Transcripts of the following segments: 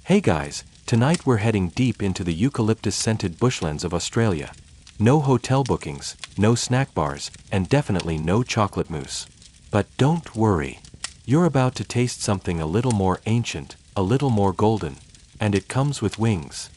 Hey guys, tonight we're heading deep into the eucalyptus-scented bushlands of Australia. No hotel bookings, no snack bars, and definitely no chocolate mousse. But don't worry. You're about to taste something a little more ancient, a little more golden, and it comes with wings.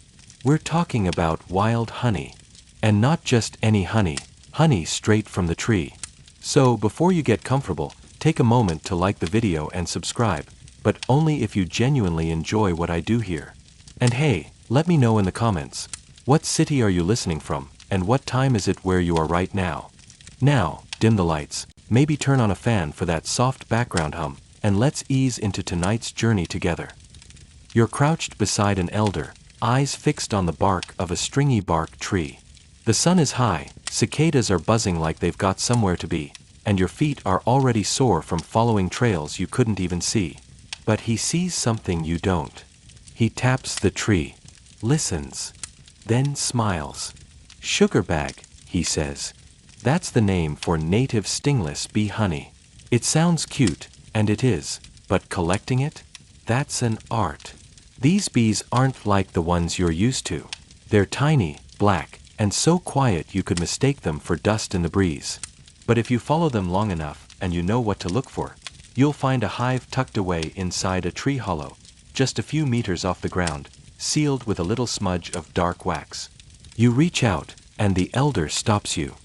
We're talking about wild honey. And not just any honey, honey straight from the tree. So before you get comfortable, take a moment to like the video and subscribe, but only if you genuinely enjoy what I do here. And hey, let me know in the comments, what city are you listening from, and what time is it where you are right now? Now, dim the lights, maybe turn on a fan for that soft background hum, and let's ease into tonight's journey together. You're crouched beside an elder, eyes fixed on the bark of a stringy bark tree. The sun is high, cicadas are buzzing like they've got somewhere to be, and your feet are already sore from following trails you couldn't even see. But he sees something you don't. He taps the tree, listens, then smiles. Sugarbag, he says. That's the name for native stingless bee honey. It sounds cute, and it is, but collecting it? That's an art. These bees aren't like the ones you're used to. They're tiny, black, and so quiet you could mistake them for dust in the breeze. But if you follow them long enough, and you know what to look for, you'll find a hive tucked away inside a tree hollow, just a few meters off the ground, sealed with a little smudge of dark wax. You reach out, and the elder stops you.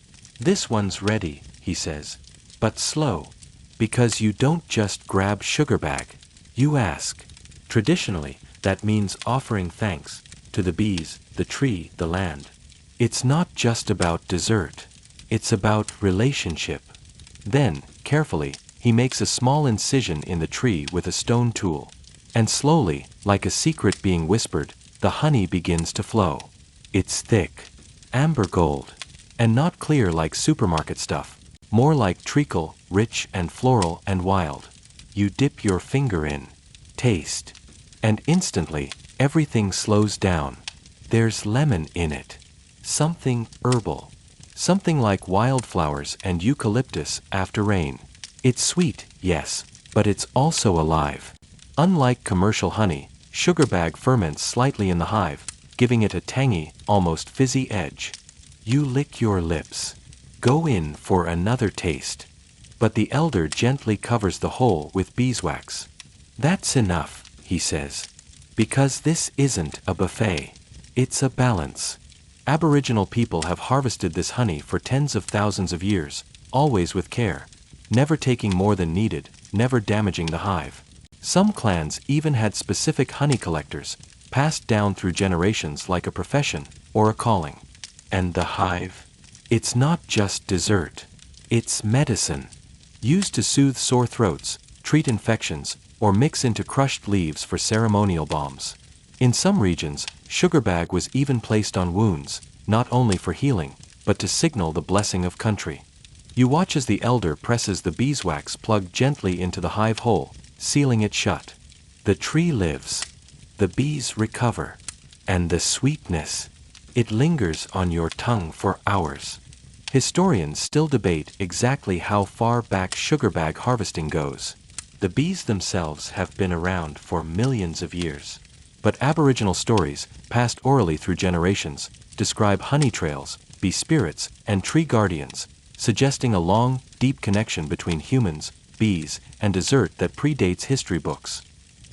This one's ready, he says, but slow, because you don't just grab Sugarbag, you ask. Traditionally, that means offering thanks to the bees, the tree, the land. It's not just about dessert, it's about relationship. Then, carefully, he makes a small incision in the tree with a stone tool. And slowly, like a secret being whispered, the honey begins to flow. It's thick, amber gold, and not clear like supermarket stuff, more like treacle, rich and floral and wild. You dip your finger in, taste, and instantly, everything slows down. There's lemon in it, something herbal, something like wildflowers and eucalyptus after rain. It's sweet, yes, but it's also alive. Unlike commercial honey, Sugarbag ferments slightly in the hive, giving it a tangy, almost fizzy edge. You lick your lips, go in for another taste. But the elder gently covers the hole with beeswax. That's enough, he says. Because this isn't a buffet. It's a balance. Aboriginal people have harvested this honey for tens of thousands of years, always with care. Never taking more than needed, never damaging the hive. Some clans even had specific honey collectors, passed down through generations like a profession or a calling. And the hive? It's not just dessert. It's medicine. Used to soothe sore throats, treat infections, or mix into crushed leaves for ceremonial balms. In some regions, Sugarbag was even placed on wounds, not only for healing, but to signal the blessing of country. You watch as the elder presses the beeswax plug gently into the hive hole, sealing it shut. The tree lives. The bees recover. And the sweetness, it lingers on your tongue for hours. Historians still debate exactly how far back Sugarbag harvesting goes. The bees themselves have been around for millions of years. But Aboriginal stories, passed orally through generations, describe honey trails, bee spirits, and tree guardians, suggesting a long, deep connection between humans, bees, and dessert that predates history books.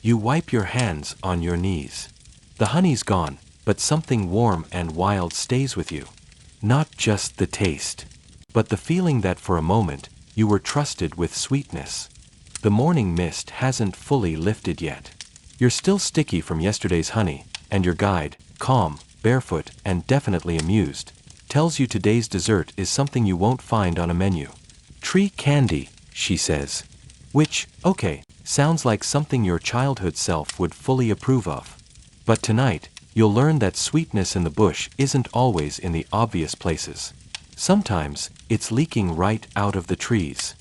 You wipe your hands on your knees. The honey's gone, but something warm and wild stays with you. Not just the taste, but the feeling that for a moment, you were trusted with sweetness. The morning mist hasn't fully lifted yet. You're still sticky from yesterday's honey, and your guide, calm, barefoot, and definitely amused, tells you today's dessert is something you won't find on a menu. Tree candy, she says. Which, okay, sounds like something your childhood self would fully approve of. But tonight, you'll learn that sweetness in the bush isn't always in the obvious places. Sometimes, it's leaking right out of the trees.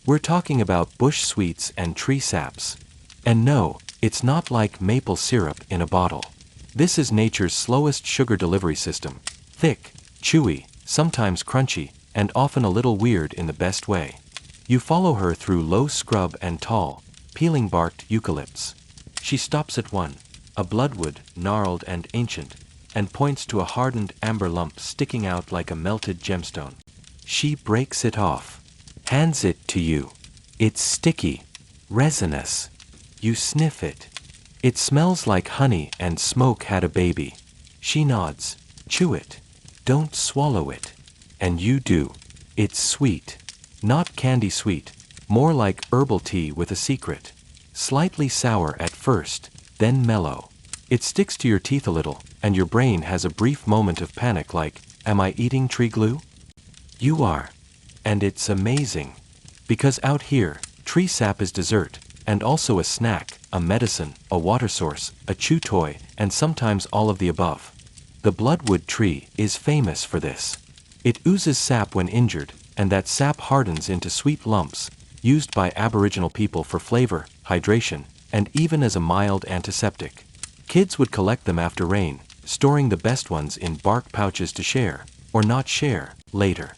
We're talking about bush sweets and tree saps. And no, it's not like maple syrup in a bottle. This is nature's slowest sugar delivery system. Thick, chewy, sometimes crunchy, and often a little weird in the best way. You follow her through low scrub and tall, peeling-barked eucalypts. She stops at one, a bloodwood, gnarled and ancient, and points to a hardened amber lump sticking out like a melted gemstone. She breaks it off, hands it to you. It's sticky, resinous. You sniff it. It smells like honey and smoke had a baby. She nods. Chew it. Don't swallow it. And you do. It's sweet. Not candy sweet, more like herbal tea with a secret. Slightly sour at first, then mellow. It sticks to your teeth a little, and your brain has a brief moment of panic like, am I eating tree glue? You are. And it's amazing. Because out here, tree sap is dessert, and also a snack, a medicine, a water source, a chew toy, and sometimes all of the above. The bloodwood tree is famous for this. It oozes sap when injured, and that sap hardens into sweet lumps, used by Aboriginal people for flavor, hydration, and even as a mild antiseptic. Kids would collect them after rain, storing the best ones in bark pouches to share, or not share, later.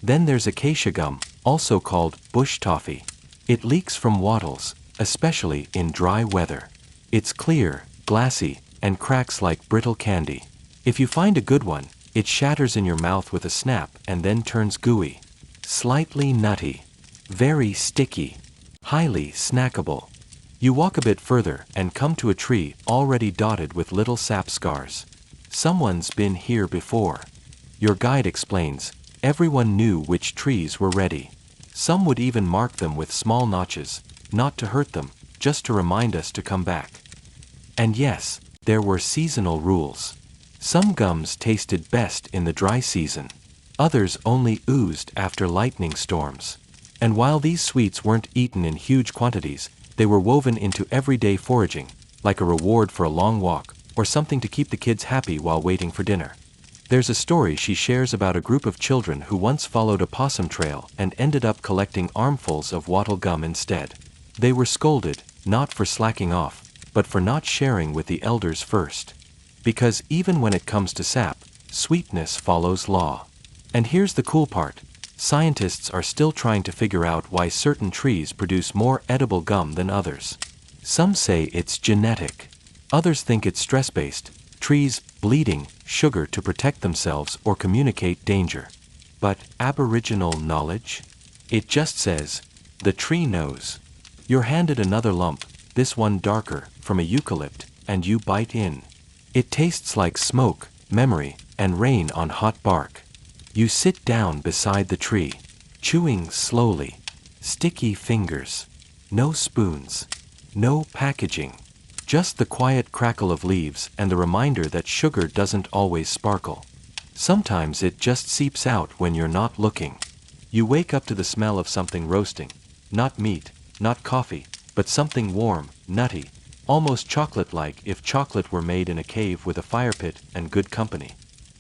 Then there's acacia gum, also called bush toffee. It leaks from wattles, especially in dry weather. It's clear, glassy, and cracks like brittle candy. If you find a good one, it shatters in your mouth with a snap and then turns gooey. Slightly nutty. Very sticky. Highly snackable. You walk a bit further and come to a tree already dotted with little sap scars. Someone's been here before. Your guide explains, everyone knew which trees were ready. Some would even mark them with small notches, not to hurt them, just to remind us to come back. And yes, there were seasonal rules. Some gums tasted best in the dry season. Others only oozed after lightning storms. And while these sweets weren't eaten in huge quantities, they were woven into everyday foraging, like a reward for a long walk, or something to keep the kids happy while waiting for dinner. There's a story she shares about a group of children who once followed a possum trail and ended up collecting armfuls of wattle gum instead. They were scolded, not for slacking off, but for not sharing with the elders first. Because even when it comes to sap, sweetness follows law. And here's the cool part. Scientists are still trying to figure out why certain trees produce more edible gum than others. Some say it's genetic. Others think it's stress-based. Trees bleeding sugar to protect themselves or communicate danger. But Aboriginal knowledge? It just says, the tree knows. You're handed another lump, this one darker, from a eucalypt, and you bite in. It tastes like smoke, memory, and rain on hot bark. You sit down beside the tree, chewing slowly. Sticky fingers. No spoons. No packaging. Just the quiet crackle of leaves and the reminder that sugar doesn't always sparkle. Sometimes it just seeps out when you're not looking. You wake up to the smell of something roasting. Not meat, not coffee, but something warm, nutty, almost chocolate-like if chocolate were made in a cave with a fire pit and good company.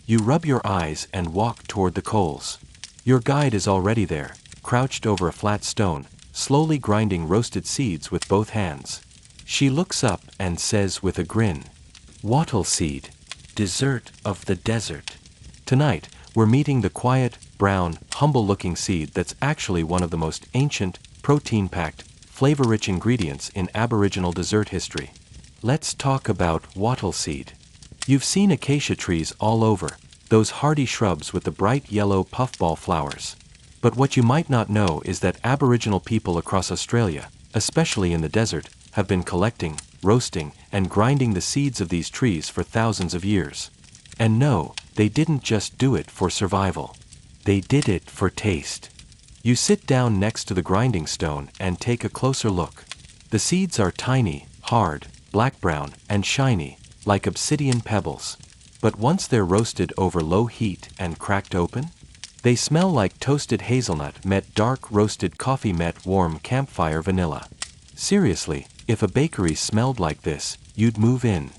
You rub your eyes and walk toward the coals. Your guide is already there, crouched over a flat stone, slowly grinding roasted seeds with both hands. She looks up and says with a grin, "Wattleseed, dessert of the desert." Tonight, we're meeting the quiet, brown, humble-looking seed that's actually one of the most ancient, protein-packed, flavor-rich ingredients in Aboriginal dessert history. Let's talk about wattleseed. You've seen acacia trees all over, those hardy shrubs with the bright yellow puffball flowers. But what you might not know is that Aboriginal people across Australia, especially in the desert, have been collecting, roasting, and grinding the seeds of these trees for thousands of years. And no, they didn't just do it for survival. They did it for taste. You sit down next to the grinding stone and take a closer look. The seeds are tiny, hard, black-brown, and shiny, like obsidian pebbles. But once they're roasted over low heat and cracked open, they smell like toasted hazelnut met dark roasted coffee met warm campfire vanilla. Seriously, if a bakery smelled like this, you'd move in.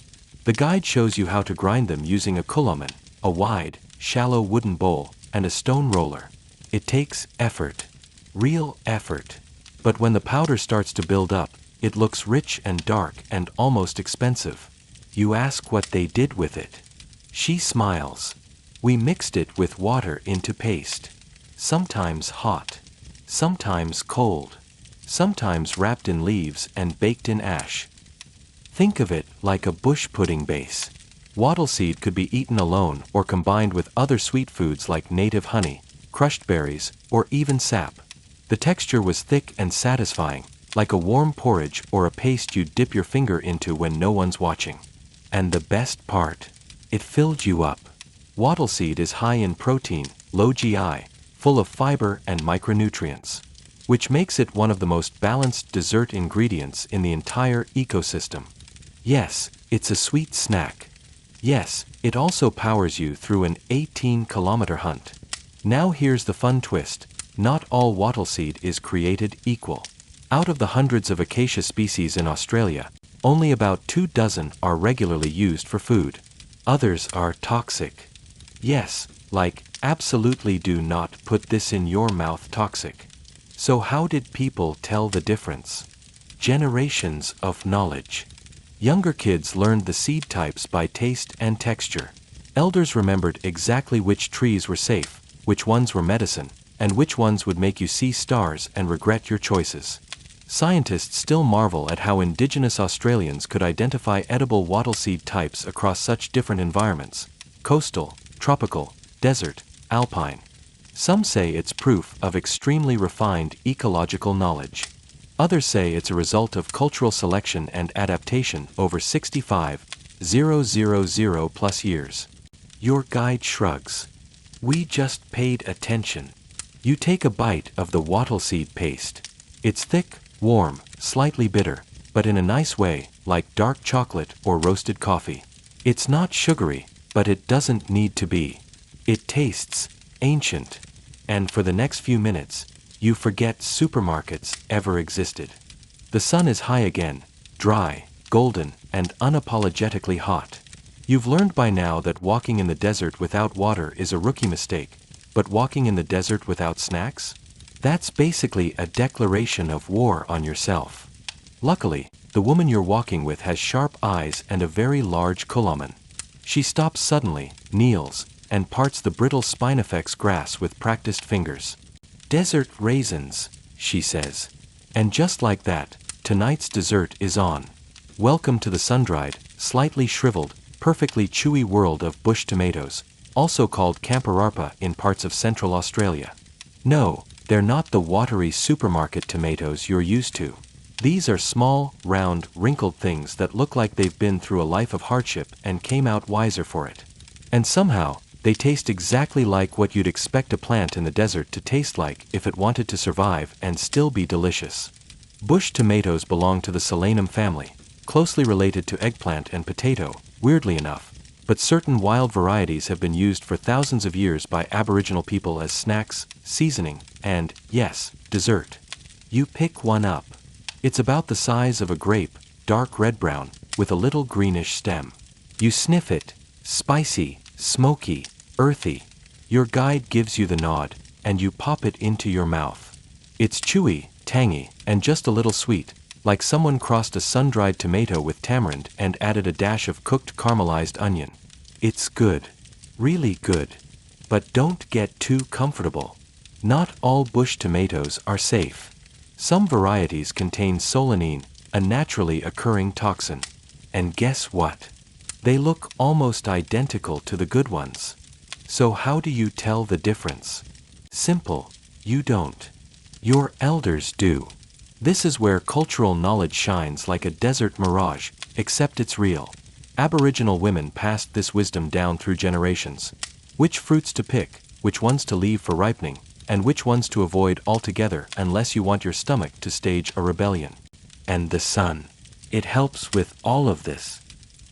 The guide shows you how to grind them using a Coolamon, a wide, shallow wooden bowl, and a stone roller. It takes effort. Real effort. But when the powder starts to build up, it looks rich and dark and almost expensive. You ask what they did with it. She smiles. We mixed it with water into paste. Sometimes hot. Sometimes cold. Sometimes wrapped in leaves and baked in ash. Think of it like a bush pudding base. Wattleseed could be eaten alone or combined with other sweet foods like native honey, crushed berries, or even sap. The texture was thick and satisfying, like a warm porridge or a paste you'd dip your finger into when no one's watching. And the best part, it filled you up. Wattleseed is high in protein, low GI, full of fiber and micronutrients, which makes it one of the most balanced dessert ingredients in the entire ecosystem. Yes, it's a sweet snack. Yes, it also powers you through an 18-kilometer hunt. Now here's the fun twist. Not all wattleseed is created equal. Out of the hundreds of acacia species in Australia, only about 24 are regularly used for food. Others are toxic. Yes, like, absolutely do not put this in your mouth toxic. So how did people tell the difference? Generations of knowledge. Younger kids learned the seed types by taste and texture. Elders remembered exactly which trees were safe, which ones were medicine, and which ones would make you see stars and regret your choices. Scientists still marvel at how indigenous Australians could identify edible wattleseed types across such different environments: coastal, tropical, desert, alpine. Some say it's proof of extremely refined ecological knowledge. Others say it's a result of cultural selection and adaptation over 65,000 plus years. Your guide shrugs. We just paid attention. You take a bite of the wattleseed paste. It's thick, warm, slightly bitter, but in a nice way, like dark chocolate or roasted coffee. It's not sugary, but it doesn't need to be. It tastes ancient. And for the next few minutes, you forget supermarkets ever existed. The sun is high again, dry, golden, and unapologetically hot. You've learned by now that walking in the desert without water is a rookie mistake, but walking in the desert without snacks? That's basically a declaration of war on yourself. Luckily, the woman you're walking with has sharp eyes and a very large Coolamon. She stops suddenly, kneels, and parts the brittle Spinifex grass with practiced fingers. "Desert raisins," she says. And just like that, tonight's dessert is on. Welcome to the sun-dried, slightly shriveled, perfectly chewy world of bush tomatoes, also called camperarpa in parts of Central Australia. No, they're not the watery supermarket tomatoes you're used to. These are small, round, wrinkled things that look like they've been through a life of hardship and came out wiser for it. And somehow, they taste exactly like what you'd expect a plant in the desert to taste like if it wanted to survive and still be delicious. Bush tomatoes belong to the Solanum family, closely related to eggplant and potato, weirdly enough, but certain wild varieties have been used for thousands of years by Aboriginal people as snacks, seasoning, and, yes, dessert. You pick one up. It's about the size of a grape, dark red-brown, with a little greenish stem. You sniff it. Spicy, smoky, earthy. Your guide gives you the nod, and you pop it into your mouth. It's chewy, tangy, and just a little sweet, like someone crossed a sun-dried tomato with tamarind and added a dash of cooked caramelized onion. It's good. Really good. But don't get too comfortable. Not all bush tomatoes are safe. Some varieties contain solanine, a naturally occurring toxin. And guess what? They look almost identical to the good ones. So how do you tell the difference? Simple, you don't. Your elders do. This is where cultural knowledge shines like a desert mirage, except it's real. Aboriginal women passed this wisdom down through generations. Which fruits to pick, which ones to leave for ripening, and which ones to avoid altogether unless you want your stomach to stage a rebellion. And the sun. It helps with all of this.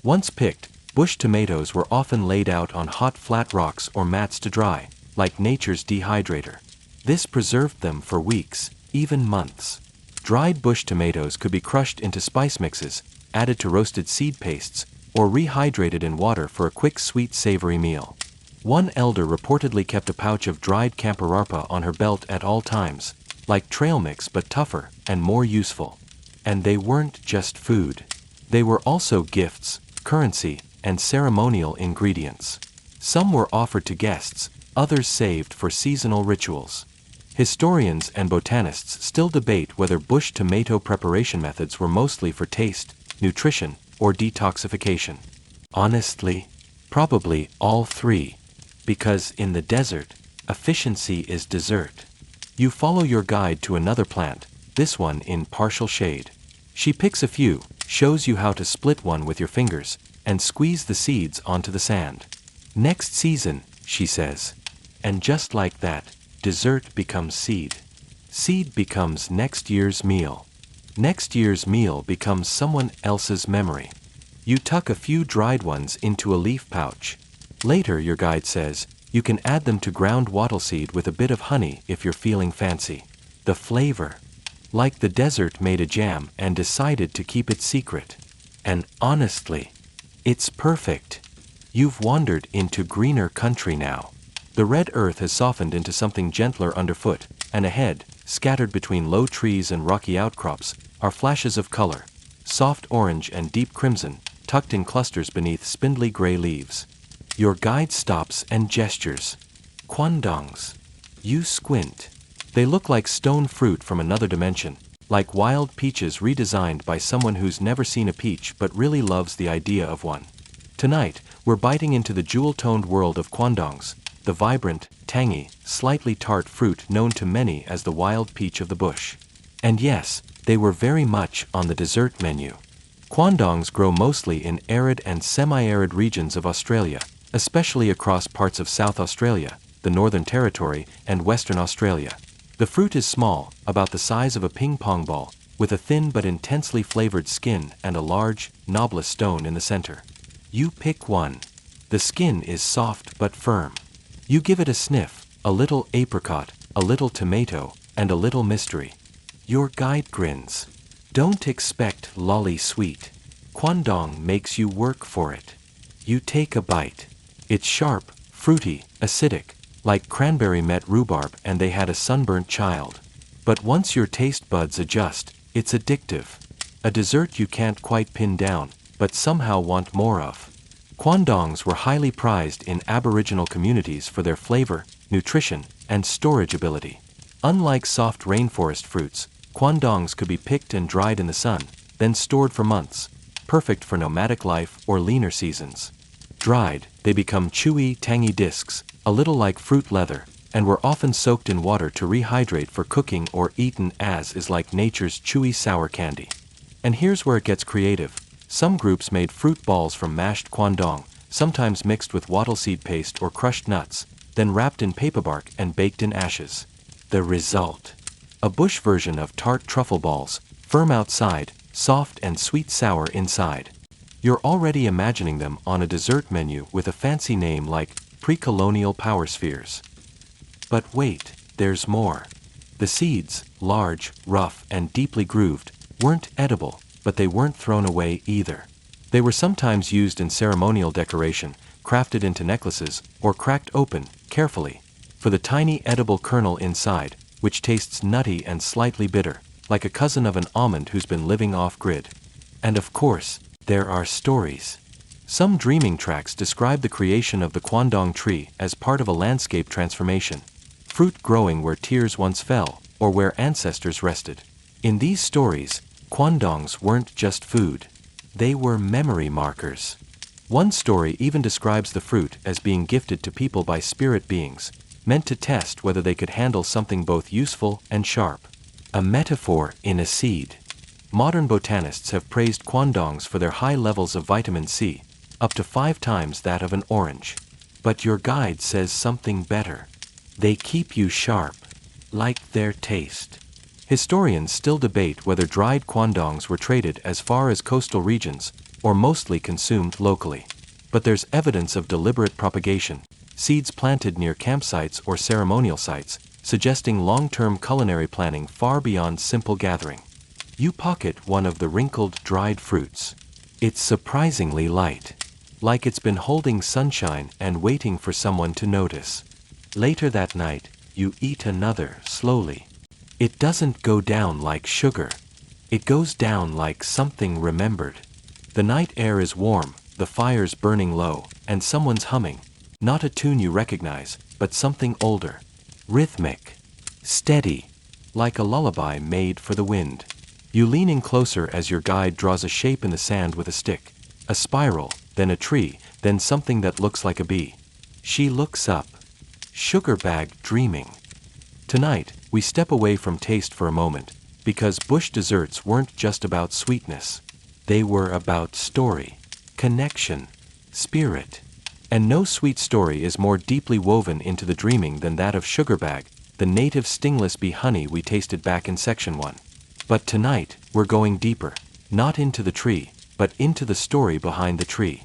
Once picked, bush tomatoes were often laid out on hot flat rocks or mats to dry, like nature's dehydrator. This preserved them for weeks, even months. Dried bush tomatoes could be crushed into spice mixes, added to roasted seed pastes, or rehydrated in water for a quick sweet savory meal. One elder reportedly kept a pouch of dried camperarpa on her belt at all times, like trail mix but tougher and more useful. And they weren't just food. They were also gifts, currency, and ceremonial ingredients. Some were offered to guests, others saved for seasonal rituals. Historians and botanists still debate whether bush tomato preparation methods were mostly for taste, nutrition, or detoxification? Honestly, probably all three. Because in the desert, efficiency is dessert. You follow your guide to another plant, this one in partial shade. She picks a few, shows you how to split one with your fingers, and squeeze the seeds onto the sand. Next season, she says. And just like that, dessert becomes seed. Seed becomes next year's meal. Next year's meal becomes someone else's memory. You tuck a few dried ones into a leaf pouch. Later, your guide says, you can add them to ground wattleseed with a bit of honey if you're feeling fancy. The flavor. Like the desert made a jam and decided to keep it secret. And honestly, it's perfect. You've wandered into greener country now. The red earth has softened into something gentler underfoot, and ahead, scattered between low trees and rocky outcrops, are flashes of color, soft orange and deep crimson, tucked in clusters beneath spindly gray leaves. Your guide stops and gestures. Quandongs. You squint. They look like stone fruit from another dimension, like wild peaches redesigned by someone who's never seen a peach but really loves the idea of one. Tonight, we're biting into the jewel-toned world of quandongs, the vibrant, tangy, slightly tart fruit known to many as the wild peach of the bush. And yes, they were very much on the dessert menu. Quandongs grow mostly in arid and semi-arid regions of Australia, especially across parts of South Australia, the Northern Territory, and Western Australia. The fruit is small, about the size of a ping-pong ball, with a thin but intensely flavored skin and a large, knobless stone in the center. You pick one. The skin is soft but firm. You give it a sniff, a little apricot, a little tomato, and a little mystery. Your guide grins. Don't expect lolly sweet. Quandong makes you work for it. You take a bite. It's sharp, fruity, acidic, like cranberry met rhubarb and they had a sunburnt child. But once your taste buds adjust, it's addictive. A dessert you can't quite pin down, but somehow want more of. Quandongs were highly prized in Aboriginal communities for their flavor, nutrition, and storage ability. Unlike soft rainforest fruits, quandongs could be picked and dried in the sun, then stored for months, perfect for nomadic life or leaner seasons. Dried, they become chewy, tangy discs, a little like fruit leather, and were often soaked in water to rehydrate for cooking or eaten as is like nature's chewy sour candy. And here's where it gets creative. Some groups made fruit balls from mashed quandong, sometimes mixed with wattleseed paste or crushed nuts, then wrapped in paperbark and baked in ashes. The result: a bush version of tart truffle balls, firm outside, soft and sweet-sour inside. You're already imagining them on a dessert menu with a fancy name like pre-colonial power spheres. But wait, there's more. The seeds, large, rough, and deeply grooved, weren't edible, but they weren't thrown away either. They were sometimes used in ceremonial decoration, crafted into necklaces, or cracked open, carefully, for the tiny edible kernel inside, which tastes nutty and slightly bitter, like a cousin of an almond who's been living off-grid. And of course, there are stories. Some dreaming tracks describe the creation of the quandong tree as part of a landscape transformation, fruit growing where tears once fell, or where ancestors rested. In these stories, quandongs weren't just food. They were memory markers. One story even describes the fruit as being gifted to people by spirit beings, meant to test whether they could handle something both useful and sharp. A metaphor in a seed. Modern botanists have praised quandongs for their high levels of vitamin C, up to 5 times that of an orange. But your guide says something better. They keep you sharp, like their taste. Historians still debate whether dried quandongs were traded as far as coastal regions, or mostly consumed locally. But there's evidence of deliberate propagation, seeds planted near campsites or ceremonial sites, suggesting long-term culinary planning far beyond simple gathering. You pocket one of the wrinkled, dried fruits. It's surprisingly light, like it's been holding sunshine and waiting for someone to notice. Later that night, you eat another, slowly. It doesn't go down like sugar. It goes down like something remembered. The night air is warm, the fire's burning low, and someone's humming. Not a tune you recognize, but something older. Rhythmic. Steady. Like a lullaby made for the wind. You lean in closer as your guide draws a shape in the sand with a stick. A spiral, then a tree, then something that looks like a bee. She looks up. Sugarbag Dreaming. Tonight, we step away from taste for a moment, because bush desserts weren't just about sweetness. They were about story, connection, spirit. And no sweet story is more deeply woven into the dreaming than that of Sugarbag, the native stingless bee honey we tasted back in section 1. But tonight, we're going deeper, not into the tree, but into the story behind the tree.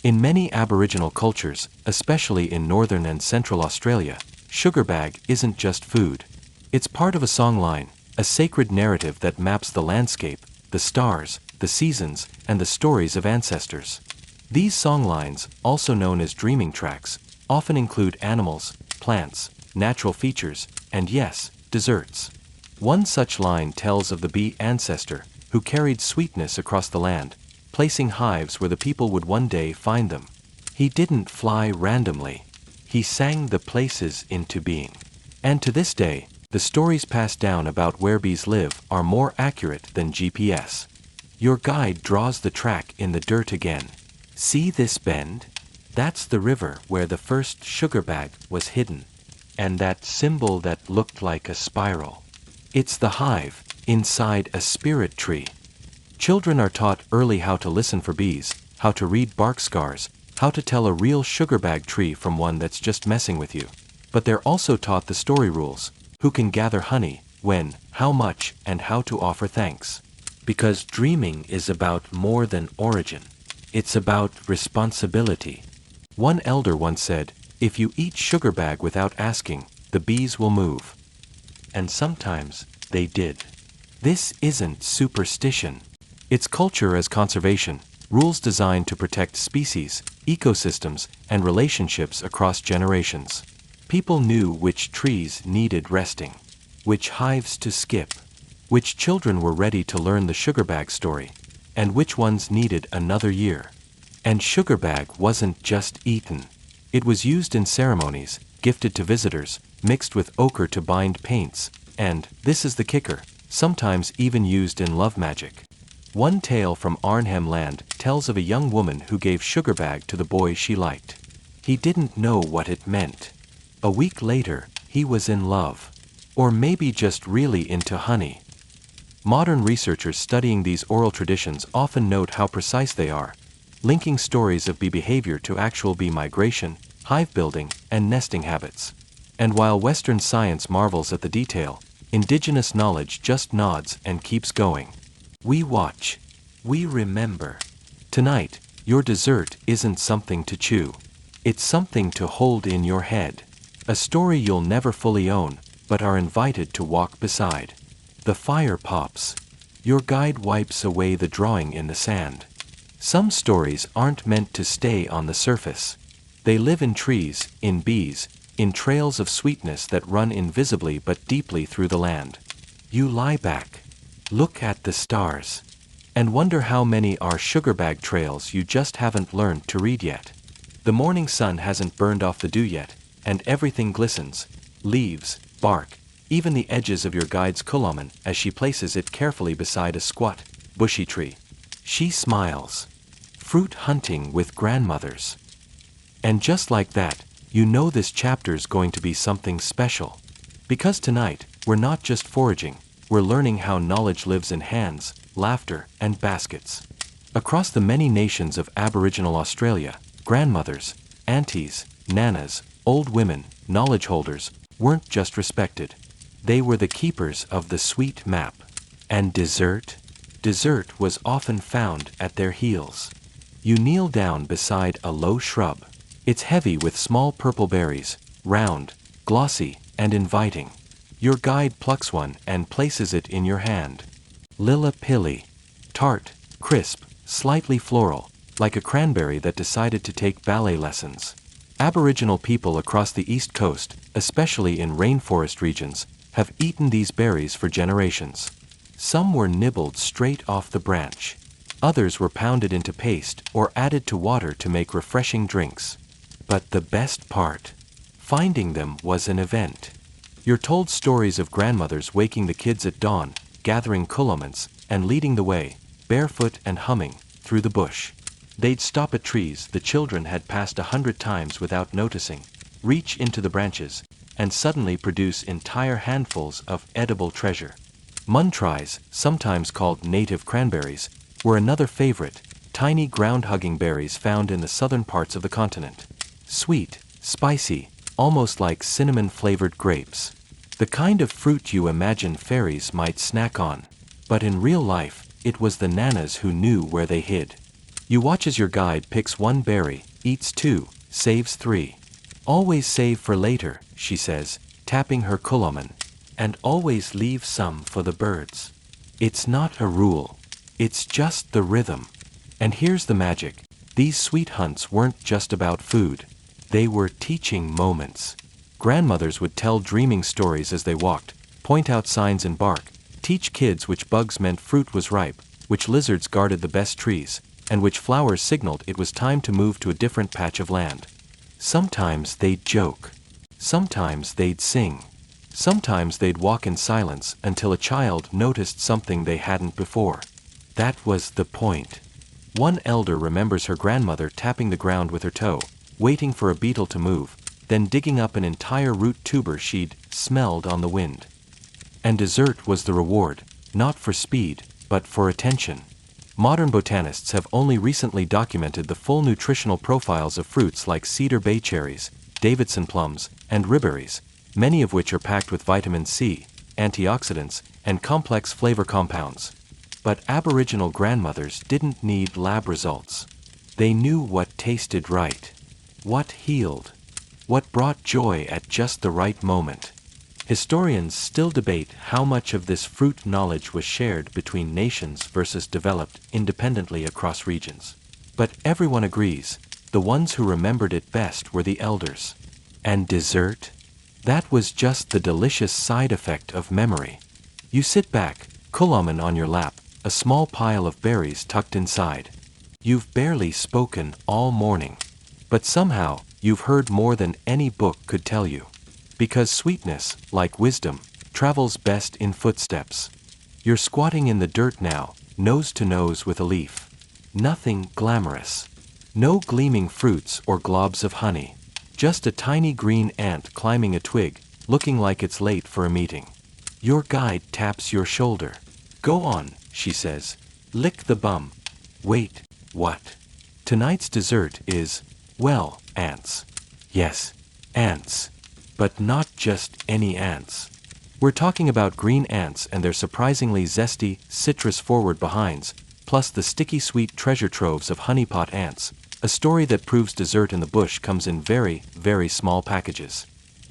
In many Aboriginal cultures, especially in northern and central Australia, Sugarbag isn't just food. It's part of a songline, a sacred narrative that maps the landscape, the stars, the seasons, and the stories of ancestors. These songlines, also known as dreaming tracks, often include animals, plants, natural features, and yes, desserts. One such line tells of the bee ancestor, who carried sweetness across the land, placing hives where the people would one day find them. He didn't fly randomly. He sang the places into being. And to this day, the stories passed down about where bees live are more accurate than GPS. Your guide draws the track in the dirt again. See this bend? That's the river where the first sugarbag was hidden. And that symbol that looked like a spiral. It's the hive, inside a spirit tree. Children are taught early how to listen for bees, how to read bark scars, how to tell a real sugarbag tree from one that's just messing with you. But they're also taught the story rules, who can gather honey, when, how much, and how to offer thanks. Because dreaming is about more than origin. It's about responsibility. One elder once said, if you eat sugarbag without asking, the bees will move. And sometimes, they did. This isn't superstition. It's culture as conservation, rules designed to protect species, ecosystems, and relationships across generations. People knew which trees needed resting, which hives to skip, which children were ready to learn the sugarbag story, and which ones needed another year. And sugarbag wasn't just eaten. It was used in ceremonies, gifted to visitors, mixed with ochre to bind paints, and, this is the kicker, sometimes even used in love magic. One tale from Arnhem Land tells of a young woman who gave sugarbag to the boy she liked. He didn't know what it meant. A week later, he was in love. Or maybe just really into honey. Modern researchers studying these oral traditions often note how precise they are, linking stories of bee behavior to actual bee migration, hive building, and nesting habits. And while Western science marvels at the detail, indigenous knowledge just nods and keeps going. We watch. We remember. Tonight, your dessert isn't something to chew. It's something to hold in your head. A story you'll never fully own, but are invited to walk beside. The fire pops. Your guide wipes away the drawing in the sand. Some stories aren't meant to stay on the surface. They live in trees, in bees, in trails of sweetness that run invisibly but deeply through the land. You lie back, look at the stars, and wonder how many are sugarbag trails you just haven't learned to read yet. The morning sun hasn't burned off the dew yet, and everything glistens, leaves, bark, even the edges of your guide's Coolamon as she places it carefully beside a squat, bushy tree. She smiles. Fruit hunting with grandmothers. And just like that, you know this chapter's going to be something special. Because tonight, we're not just foraging, we're learning how knowledge lives in hands, laughter, and baskets. Across the many nations of Aboriginal Australia, grandmothers, aunties, nanas, old women, knowledge holders, weren't just respected. They were the keepers of the sweet map. And dessert? Dessert was often found at their heels. You kneel down beside a low shrub. It's heavy with small purple berries, round, glossy, and inviting. Your guide plucks one and places it in your hand. Lilla Pilly. Tart, crisp, slightly floral, like a cranberry that decided to take ballet lessons. Aboriginal people across the East Coast, especially in rainforest regions, have eaten these berries for generations. Some were nibbled straight off the branch. Others were pounded into paste or added to water to make refreshing drinks. But the best part, finding them was an event. You're told stories of grandmothers waking the kids at dawn, gathering Coolamons, and leading the way, barefoot and humming, through the bush. They'd stop at trees the children had passed 100 times without noticing, reach into the branches, and suddenly produce entire handfuls of edible treasure. Muntries, sometimes called native cranberries, were another favorite, tiny ground-hugging berries found in the southern parts of the continent. Sweet, spicy, almost like cinnamon-flavored grapes. The kind of fruit you imagine fairies might snack on. But in real life, it was the nanas who knew where they hid. You watch as your guide picks one berry, eats two, saves three. Always save for later, she says, tapping her Coolamon. And always leave some for the birds. It's not a rule. It's just the rhythm. And here's the magic. These sweet hunts weren't just about food. They were teaching moments. Grandmothers would tell dreaming stories as they walked, point out signs in bark, teach kids which bugs meant fruit was ripe, which lizards guarded the best trees, and which flowers signaled it was time to move to a different patch of land. Sometimes they'd joke. Sometimes they'd sing. Sometimes they'd walk in silence until a child noticed something they hadn't before. That was the point. One elder remembers her grandmother tapping the ground with her toe, waiting for a beetle to move, then digging up an entire root tuber she'd smelled on the wind. And dessert was the reward, not for speed, but for attention. Modern botanists have only recently documented the full nutritional profiles of fruits like cedar bay cherries, Davidson plums, and riberries, many of which are packed with vitamin C, antioxidants, and complex flavor compounds. But Aboriginal grandmothers didn't need lab results. They knew what tasted right, what healed, what brought joy at just the right moment. Historians still debate how much of this fruit knowledge was shared between nations versus developed independently across regions. But everyone agrees, the ones who remembered it best were the elders. And dessert? That was just the delicious side effect of memory. You sit back, Coolamon on your lap, a small pile of berries tucked inside. You've barely spoken all morning. But somehow, you've heard more than any book could tell you. Because sweetness, like wisdom, travels best in footsteps. You're squatting in the dirt now, nose to nose with a leaf. Nothing glamorous. No gleaming fruits or globs of honey. Just a tiny green ant climbing a twig, looking like it's late for a meeting. Your guide taps your shoulder. Go on, she says. Lick the bum. Wait, what? Tonight's dessert is, well, ants. Yes, ants. But not just any ants. We're talking about green ants and their surprisingly zesty, citrus-forward behinds, plus the sticky sweet treasure troves of honeypot ants, a story that proves dessert in the bush comes in very, very small packages.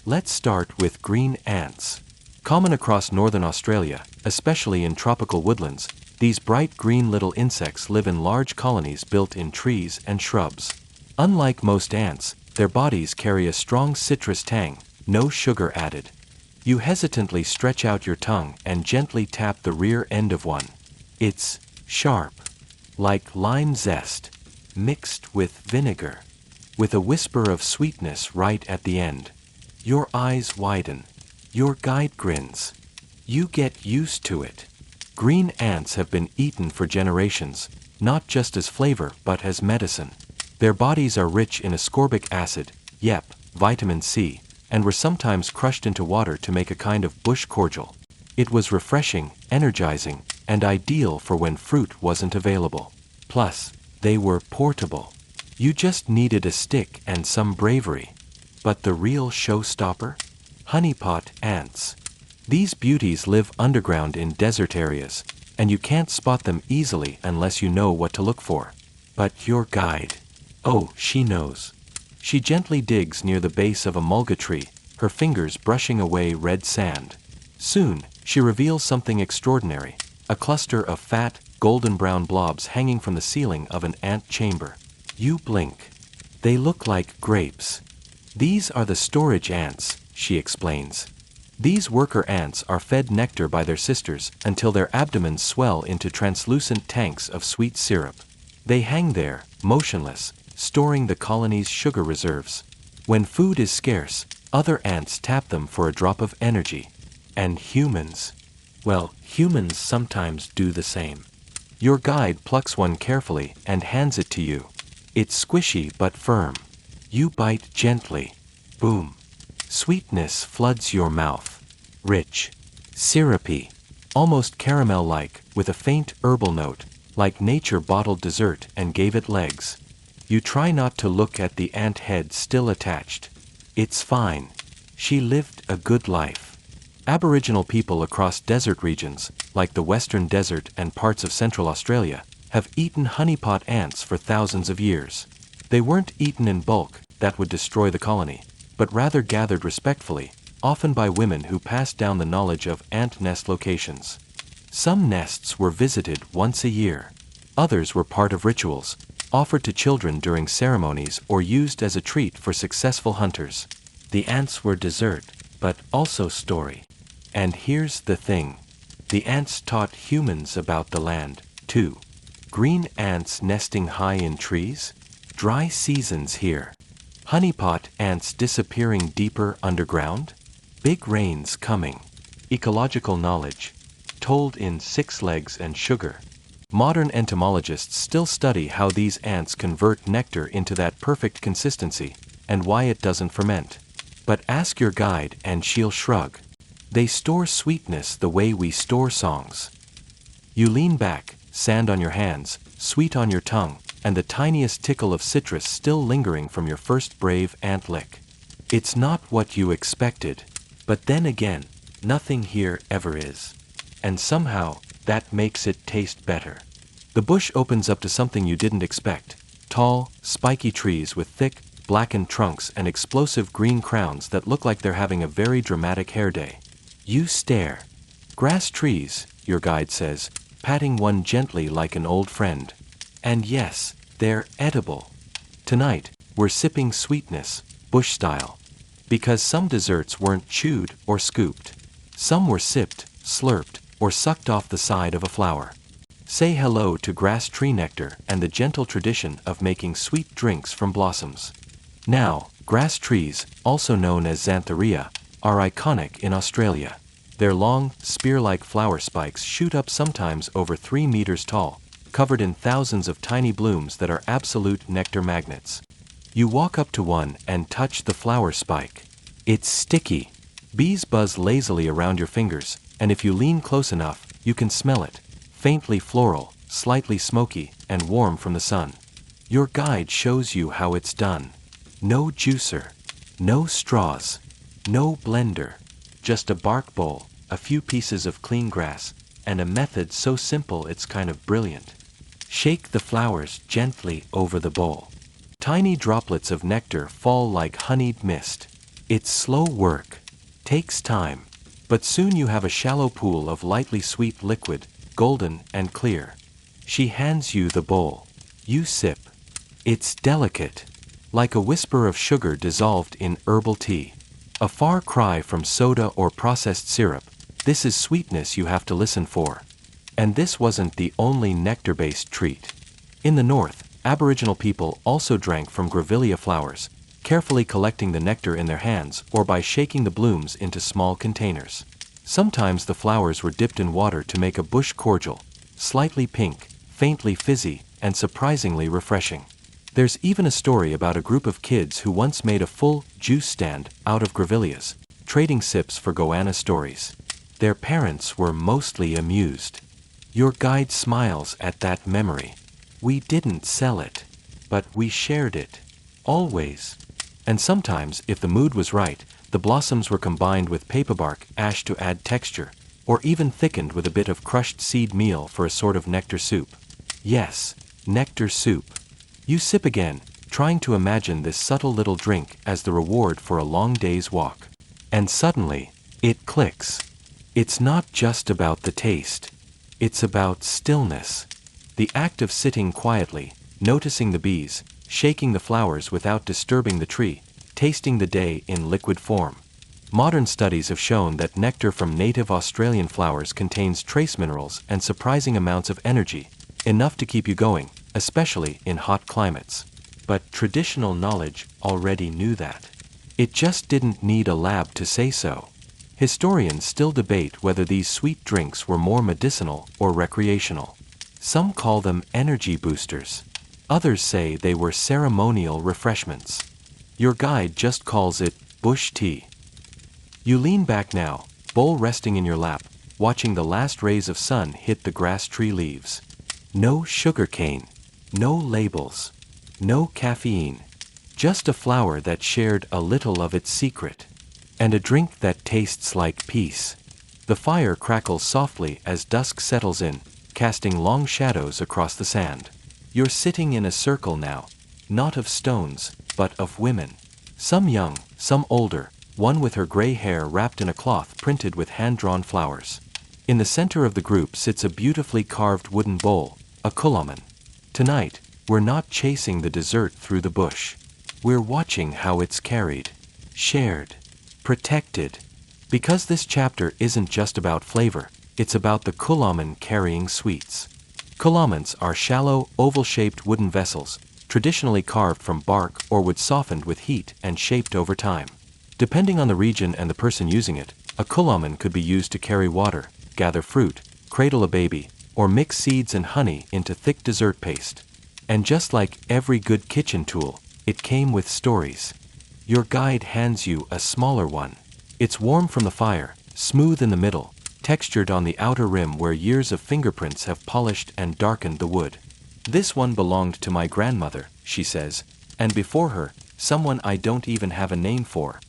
Let's start with green ants. Common across northern Australia, especially in tropical woodlands, these bright green little insects live in large colonies built in trees and shrubs. Unlike most ants, their bodies carry a strong citrus tang, no sugar added. You hesitantly stretch out your tongue and gently tap the rear end of one. It's sharp, like lime zest, mixed with vinegar, with a whisper of sweetness right at the end. Your eyes widen. Your guide grins. You get used to it. Green ants have been eaten for generations, not just as flavor but as medicine. Their bodies are rich in ascorbic acid, yep, vitamin C, and were sometimes crushed into water to make a kind of bush cordial. It was refreshing, energizing, and ideal for when fruit wasn't available. Plus, they were portable. You just needed a stick and some bravery. But the real showstopper? Honeypot ants. These beauties live underground in desert areas, and you can't spot them easily unless you know what to look for. But your guide, oh, she knows. She gently digs near the base of a mulga tree, her fingers brushing away red sand. Soon, she reveals something extraordinary, a cluster of fat, golden-brown blobs hanging from the ceiling of an ant chamber. You blink. They look like grapes. These are the storage ants, she explains. These worker ants are fed nectar by their sisters until their abdomens swell into translucent tanks of sweet syrup. They hang there, motionless, storing the colony's sugar reserves. When food is scarce, other ants tap them for a drop of energy. And humans? Well, humans sometimes do the same. Your guide plucks one carefully and hands it to you. It's squishy but firm. You bite gently. Boom. Sweetness floods your mouth. Rich. Syrupy. Almost caramel-like, with a faint herbal note, like nature bottled dessert and gave it legs. You try not to look at the ant head still attached. It's fine. She lived a good life. Aboriginal people across desert regions, like the Western Desert and parts of Central Australia, have eaten honeypot ants for thousands of years. They weren't eaten in bulk, that would destroy the colony, but rather gathered respectfully, often by women who passed down the knowledge of ant nest locations. Some nests were visited once a year. Others were part of rituals, offered to children during ceremonies or used as a treat for successful hunters. The ants were dessert, but also story. And here's the thing. The ants taught humans about the land, too. Green ants nesting high in trees? Dry seasons here. Honeypot ants disappearing deeper underground? Big rains coming. Ecological knowledge. Told in 6 legs and sugar. Modern entomologists still study how these ants convert nectar into that perfect consistency, and why it doesn't ferment. But ask your guide and she'll shrug. They store sweetness the way we store songs. You lean back, sand on your hands, sweet on your tongue, and the tiniest tickle of citrus still lingering from your first brave ant lick. It's not what you expected. But then again, nothing here ever is. And somehow, that makes it taste better. The bush opens up to something you didn't expect. Tall, spiky trees with thick, blackened trunks and explosive green crowns that look like they're having a very dramatic hair day. You stare. Grass trees, your guide says, patting one gently like an old friend. And yes, they're edible. Tonight, we're sipping sweetness, bush style. Because some desserts weren't chewed or scooped. Some were sipped, slurped, or sucked off the side of a flower. Say hello to grass tree nectar and the gentle tradition of making sweet drinks from blossoms. Now, grass trees, also known as xanthorrhea, are iconic in Australia. Their long, spear-like flower spikes shoot up sometimes over 3 meters tall, covered in thousands of tiny blooms that are absolute nectar magnets. You walk up to one and touch the flower spike. It's sticky. Bees buzz lazily around your fingers, and if you lean close enough, you can smell it. Faintly floral, slightly smoky, and warm from the sun. Your guide shows you how it's done. No juicer. No straws. No blender. Just a bark bowl, a few pieces of clean grass, and a method so simple it's kind of brilliant. Shake the flowers gently over the bowl. Tiny droplets of nectar fall like honeyed mist. It's slow work. Takes time. But soon you have a shallow pool of lightly sweet liquid, golden and clear. She hands you the bowl. You sip. It's delicate. Like a whisper of sugar dissolved in herbal tea. A far cry from soda or processed syrup. This is sweetness you have to listen for. And this wasn't the only nectar-based treat. In the north, Aboriginal people also drank from grevillea flowers, carefully collecting the nectar in their hands or by shaking the blooms into small containers. Sometimes the flowers were dipped in water to make a bush cordial, slightly pink, faintly fizzy, and surprisingly refreshing. There's even a story about a group of kids who once made a full juice stand out of grevilleas, trading sips for goanna stories. Their parents were mostly amused. Your guide smiles at that memory. We didn't sell it, but we shared it. Always. And sometimes, if the mood was right, the blossoms were combined with paperbark ash to add texture, or even thickened with a bit of crushed seed meal for a sort of nectar soup. Yes, nectar soup. You sip again, trying to imagine this subtle little drink as the reward for a long day's walk. And suddenly, it clicks. It's not just about the taste. It's about stillness. The act of sitting quietly, noticing the bees, shaking the flowers without disturbing the tree, tasting the day in liquid form. Modern studies have shown that nectar from native Australian flowers contains trace minerals and surprising amounts of energy, enough to keep you going, especially in hot climates. But traditional knowledge already knew that. It just didn't need a lab to say so. Historians still debate whether these sweet drinks were more medicinal or recreational. Some call them energy boosters. Others say they were ceremonial refreshments. Your guide just calls it bush tea. You lean back now, bowl resting in your lap, watching the last rays of sun hit the grass tree leaves. No sugar cane, no labels, no caffeine. Just a flower that shared a little of its secret. And a drink that tastes like peace. The fire crackles softly as dusk settles in, casting long shadows across the sand. You're sitting in a circle now, not of stones, but of women. Some young, some older, one with her gray hair wrapped in a cloth printed with hand-drawn flowers. In the center of the group sits a beautifully carved wooden bowl, a Coolamon. Tonight, we're not chasing the dessert through the bush. We're watching how it's carried, shared, protected. Because this chapter isn't just about flavor, it's about the Coolamon carrying sweets. Coolamons are shallow, oval-shaped wooden vessels, traditionally carved from bark or wood softened with heat and shaped over time. Depending on the region and the person using it, a Coolamon could be used to carry water, gather fruit, cradle a baby, or mix seeds and honey into thick dessert paste. And just like every good kitchen tool, it came with stories. Your guide hands you a smaller one. It's warm from the fire, smooth in the middle, textured on the outer rim where years of fingerprints have polished and darkened the wood. This one belonged to my grandmother, she says, and before her, someone I don't even have a name for.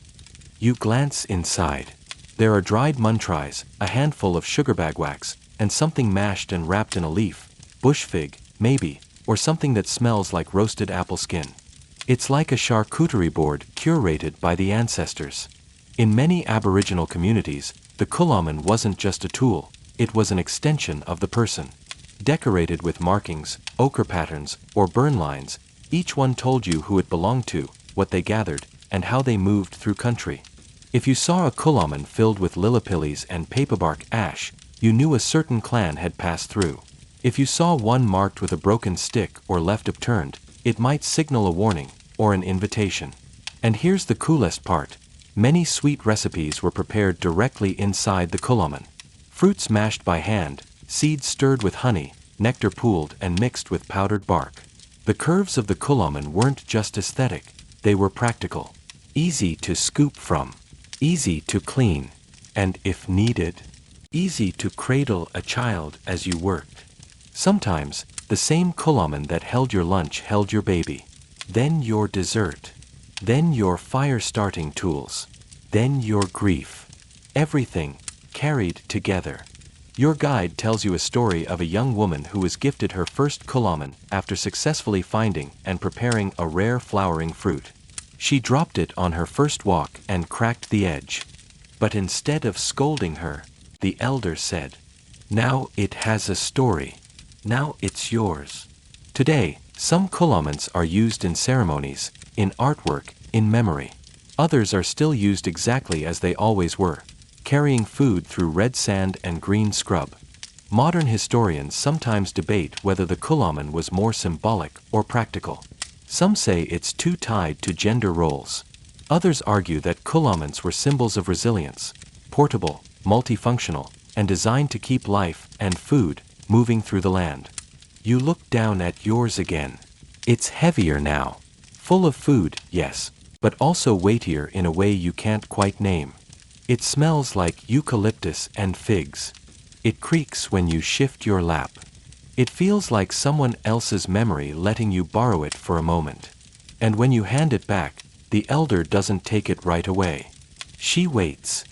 You glance inside. There are dried muntries, a handful of sugarbag wax, and something mashed and wrapped in a leaf, bush fig, maybe, or something that smells like roasted apple skin. It's like a charcuterie board curated by the ancestors. In many Aboriginal communities, the Coolamon wasn't just a tool, it was an extension of the person. Decorated with markings, ochre patterns, or burn lines, each one told you who it belonged to, what they gathered, and how they moved through country. If you saw a Coolamon filled with lillipillies and paperbark ash, you knew a certain clan had passed through. If you saw one marked with a broken stick or left upturned, it might signal a warning or an invitation. And here's the coolest part. Many sweet recipes were prepared directly inside the Coolamon. Fruits mashed by hand, seeds stirred with honey, nectar pooled and mixed with powdered bark. The curves of the Coolamon weren't just aesthetic, they were practical. Easy to scoop from, easy to clean, and if needed, easy to cradle a child as you worked. Sometimes, the same Coolamon that held your lunch held your baby. Then your dessert. Then your fire-starting tools. Then your grief. Everything, carried together. Your guide tells you a story of a young woman who was gifted her first Coolamon after successfully finding and preparing a rare flowering fruit. She dropped it on her first walk and cracked the edge. But instead of scolding her, the elder said, "Now it has a story. Now it's yours." Today, some Coolamons are used in ceremonies, in artwork, in memory. Others are still used exactly as they always were, carrying food through red sand and green scrub. Modern historians sometimes debate whether the Coolamon was more symbolic or practical. Some say it's too tied to gender roles. Others argue that Coolamons were symbols of resilience, portable, multifunctional, and designed to keep life and food moving through the land. You look down at yours again. It's heavier now. Full of food, yes, but also weightier in a way you can't quite name. It smells like eucalyptus and figs. It creaks when you shift your lap. It feels like someone else's memory letting you borrow it for a moment. And when you hand it back, the elder doesn't take it right away. She waits,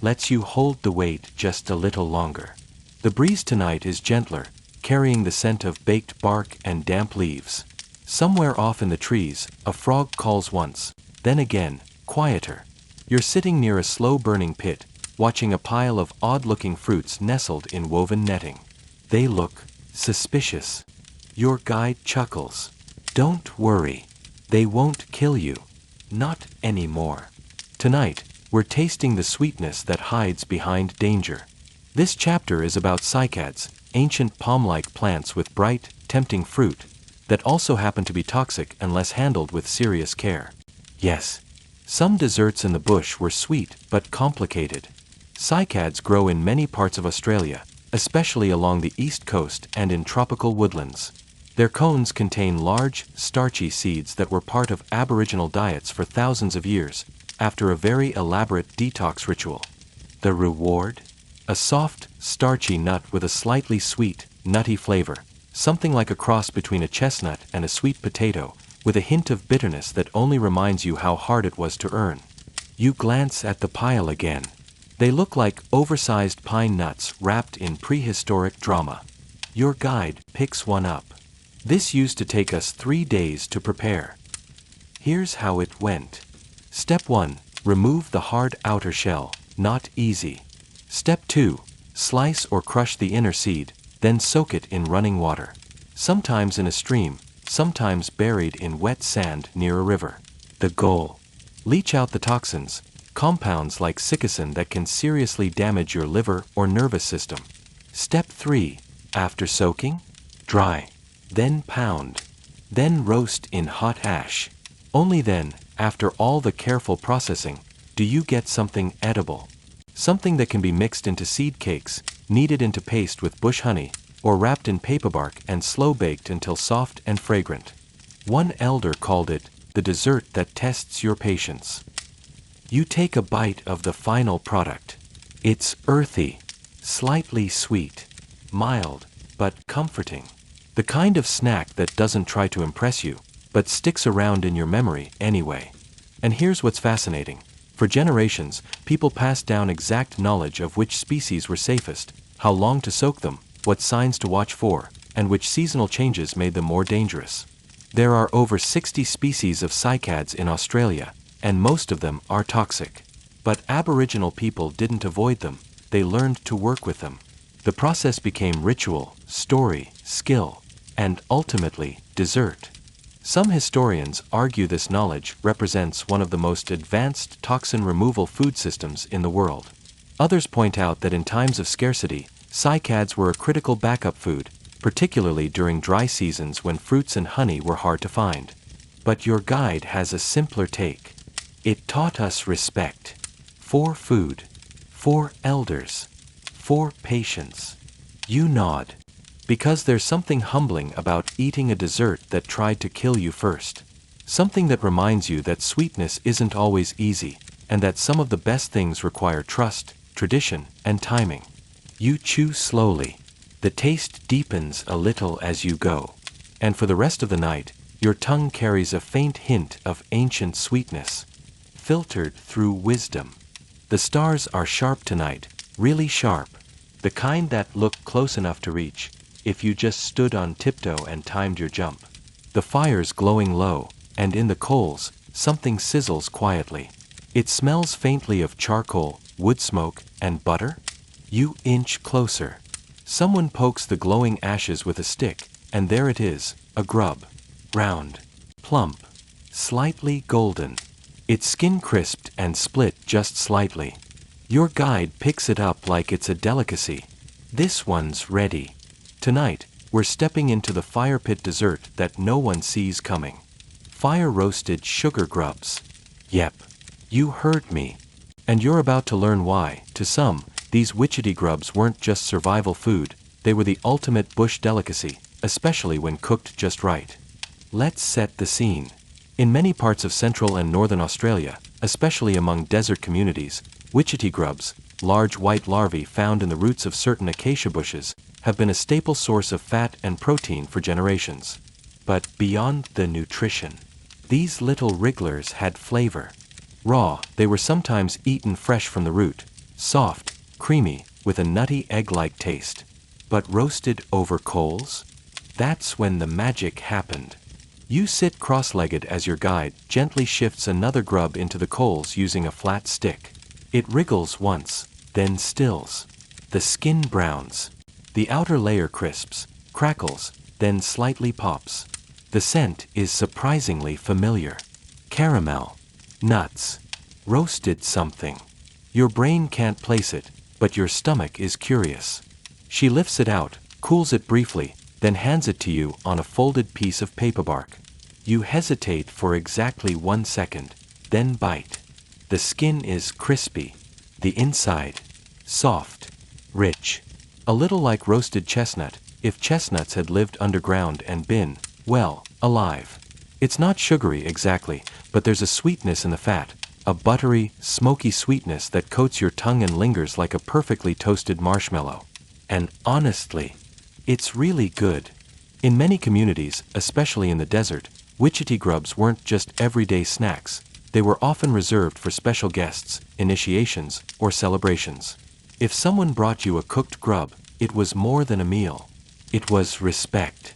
lets you hold the weight just a little longer. The breeze tonight is gentler, carrying the scent of baked bark and damp leaves. Somewhere off in the trees, a frog calls once, then again, quieter. You're sitting near a slow-burning pit, watching a pile of odd-looking fruits nestled in woven netting. They look suspicious. Your guide chuckles. Don't worry. They won't kill you. Not anymore. Tonight, we're tasting the sweetness that hides behind danger. This chapter is about cycads, ancient palm-like plants with bright, tempting fruit, that also happen to be toxic unless handled with serious care. Yes, some desserts in the bush were sweet but complicated. Cycads grow in many parts of Australia, especially along the east coast and in tropical woodlands. Their cones contain large, starchy seeds that were part of Aboriginal diets for thousands of years, after a very elaborate detox ritual. The reward? A soft, starchy nut with a slightly sweet, nutty flavor, something like a cross between a chestnut and a sweet potato, with a hint of bitterness that only reminds you how hard it was to earn. You glance at the pile again. They look like oversized pine nuts wrapped in prehistoric drama. Your guide picks one up. This used to take us 3 days to prepare. Here's how it went. Step 1. Remove the hard outer shell. Not easy. Step 2. Slice or crush the inner seed, then soak it in running water. Sometimes in a stream, sometimes buried in wet sand near a river. The goal: leach out the toxins, compounds like cycadin that can seriously damage your liver or nervous system. Step 3. After soaking, dry. Then pound. Then roast in hot ash. Only then, after all the careful processing, do you get something edible. Something that can be mixed into seed cakes, kneaded into paste with bush honey, or wrapped in paperbark and slow-baked until soft and fragrant. One elder called it the dessert that tests your patience. You take a bite of the final product. It's earthy, slightly sweet, mild, but comforting. The kind of snack that doesn't try to impress you, but sticks around in your memory anyway. And here's what's fascinating. For generations, people passed down exact knowledge of which species were safest, how long to soak them, what signs to watch for, and which seasonal changes made them more dangerous. There are over 60 species of cycads in Australia, and most of them are toxic. But Aboriginal people didn't avoid them, they learned to work with them. The process became ritual, story, skill, and ultimately, dessert. Some historians argue this knowledge represents one of the most advanced toxin removal food systems in the world. Others point out that in times of scarcity, cycads were a critical backup food, particularly during dry seasons when fruits and honey were hard to find. But your guide has a simpler take. It taught us respect. For food. For elders. For patience. You nod. Because there's something humbling about eating a dessert that tried to kill you first. Something that reminds you that sweetness isn't always easy, and that some of the best things require trust, tradition, and timing. You chew slowly. The taste deepens a little as you go. And for the rest of the night, your tongue carries a faint hint of ancient sweetness, filtered through wisdom. The stars are sharp tonight, really sharp. The kind that look close enough to reach, if you just stood on tiptoe and timed your jump. The fire's glowing low, and in the coals, something sizzles quietly. It smells faintly of charcoal, wood smoke, and butter. You inch closer. Someone pokes the glowing ashes with a stick, and there it is, a grub. Round, plump, slightly golden. Its skin crisped and split just slightly. Your guide picks it up like it's a delicacy. This one's ready. Tonight, we're stepping into the fire pit dessert that no one sees coming. Fire-roasted sugar grubs. Yep, you heard me. And you're about to learn why, to some, these witchetty grubs weren't just survival food, they were the ultimate bush delicacy, especially when cooked just right. Let's set the scene. In many parts of central and northern Australia, especially among desert communities, witchetty grubs, large white larvae found in the roots of certain acacia bushes, have been a staple source of fat and protein for generations. But beyond the nutrition, these little wrigglers had flavor. Raw, they were sometimes eaten fresh from the root, soft, creamy, with a nutty egg-like taste. But roasted over coals? That's when the magic happened. You sit cross-legged as your guide gently shifts another grub into the coals using a flat stick. It wriggles once, then stills. The skin browns. The outer layer crisps, crackles, then slightly pops. The scent is surprisingly familiar. Caramel. Nuts. Roasted something. Your brain can't place it, but your stomach is curious. She lifts it out, cools it briefly, then hands it to you on a folded piece of paperbark. You hesitate for exactly 1 second, then bite. The skin is crispy. The inside, soft, rich. A little like roasted chestnut, if chestnuts had lived underground and been, well, alive. It's not sugary exactly, but there's a sweetness in the fat, a buttery, smoky sweetness that coats your tongue and lingers like a perfectly toasted marshmallow. And honestly, it's really good. In many communities, especially in the desert, witchetty grubs weren't just everyday snacks. They were often reserved for special guests, initiations, or celebrations. If someone brought you a cooked grub, it was more than a meal. It was respect.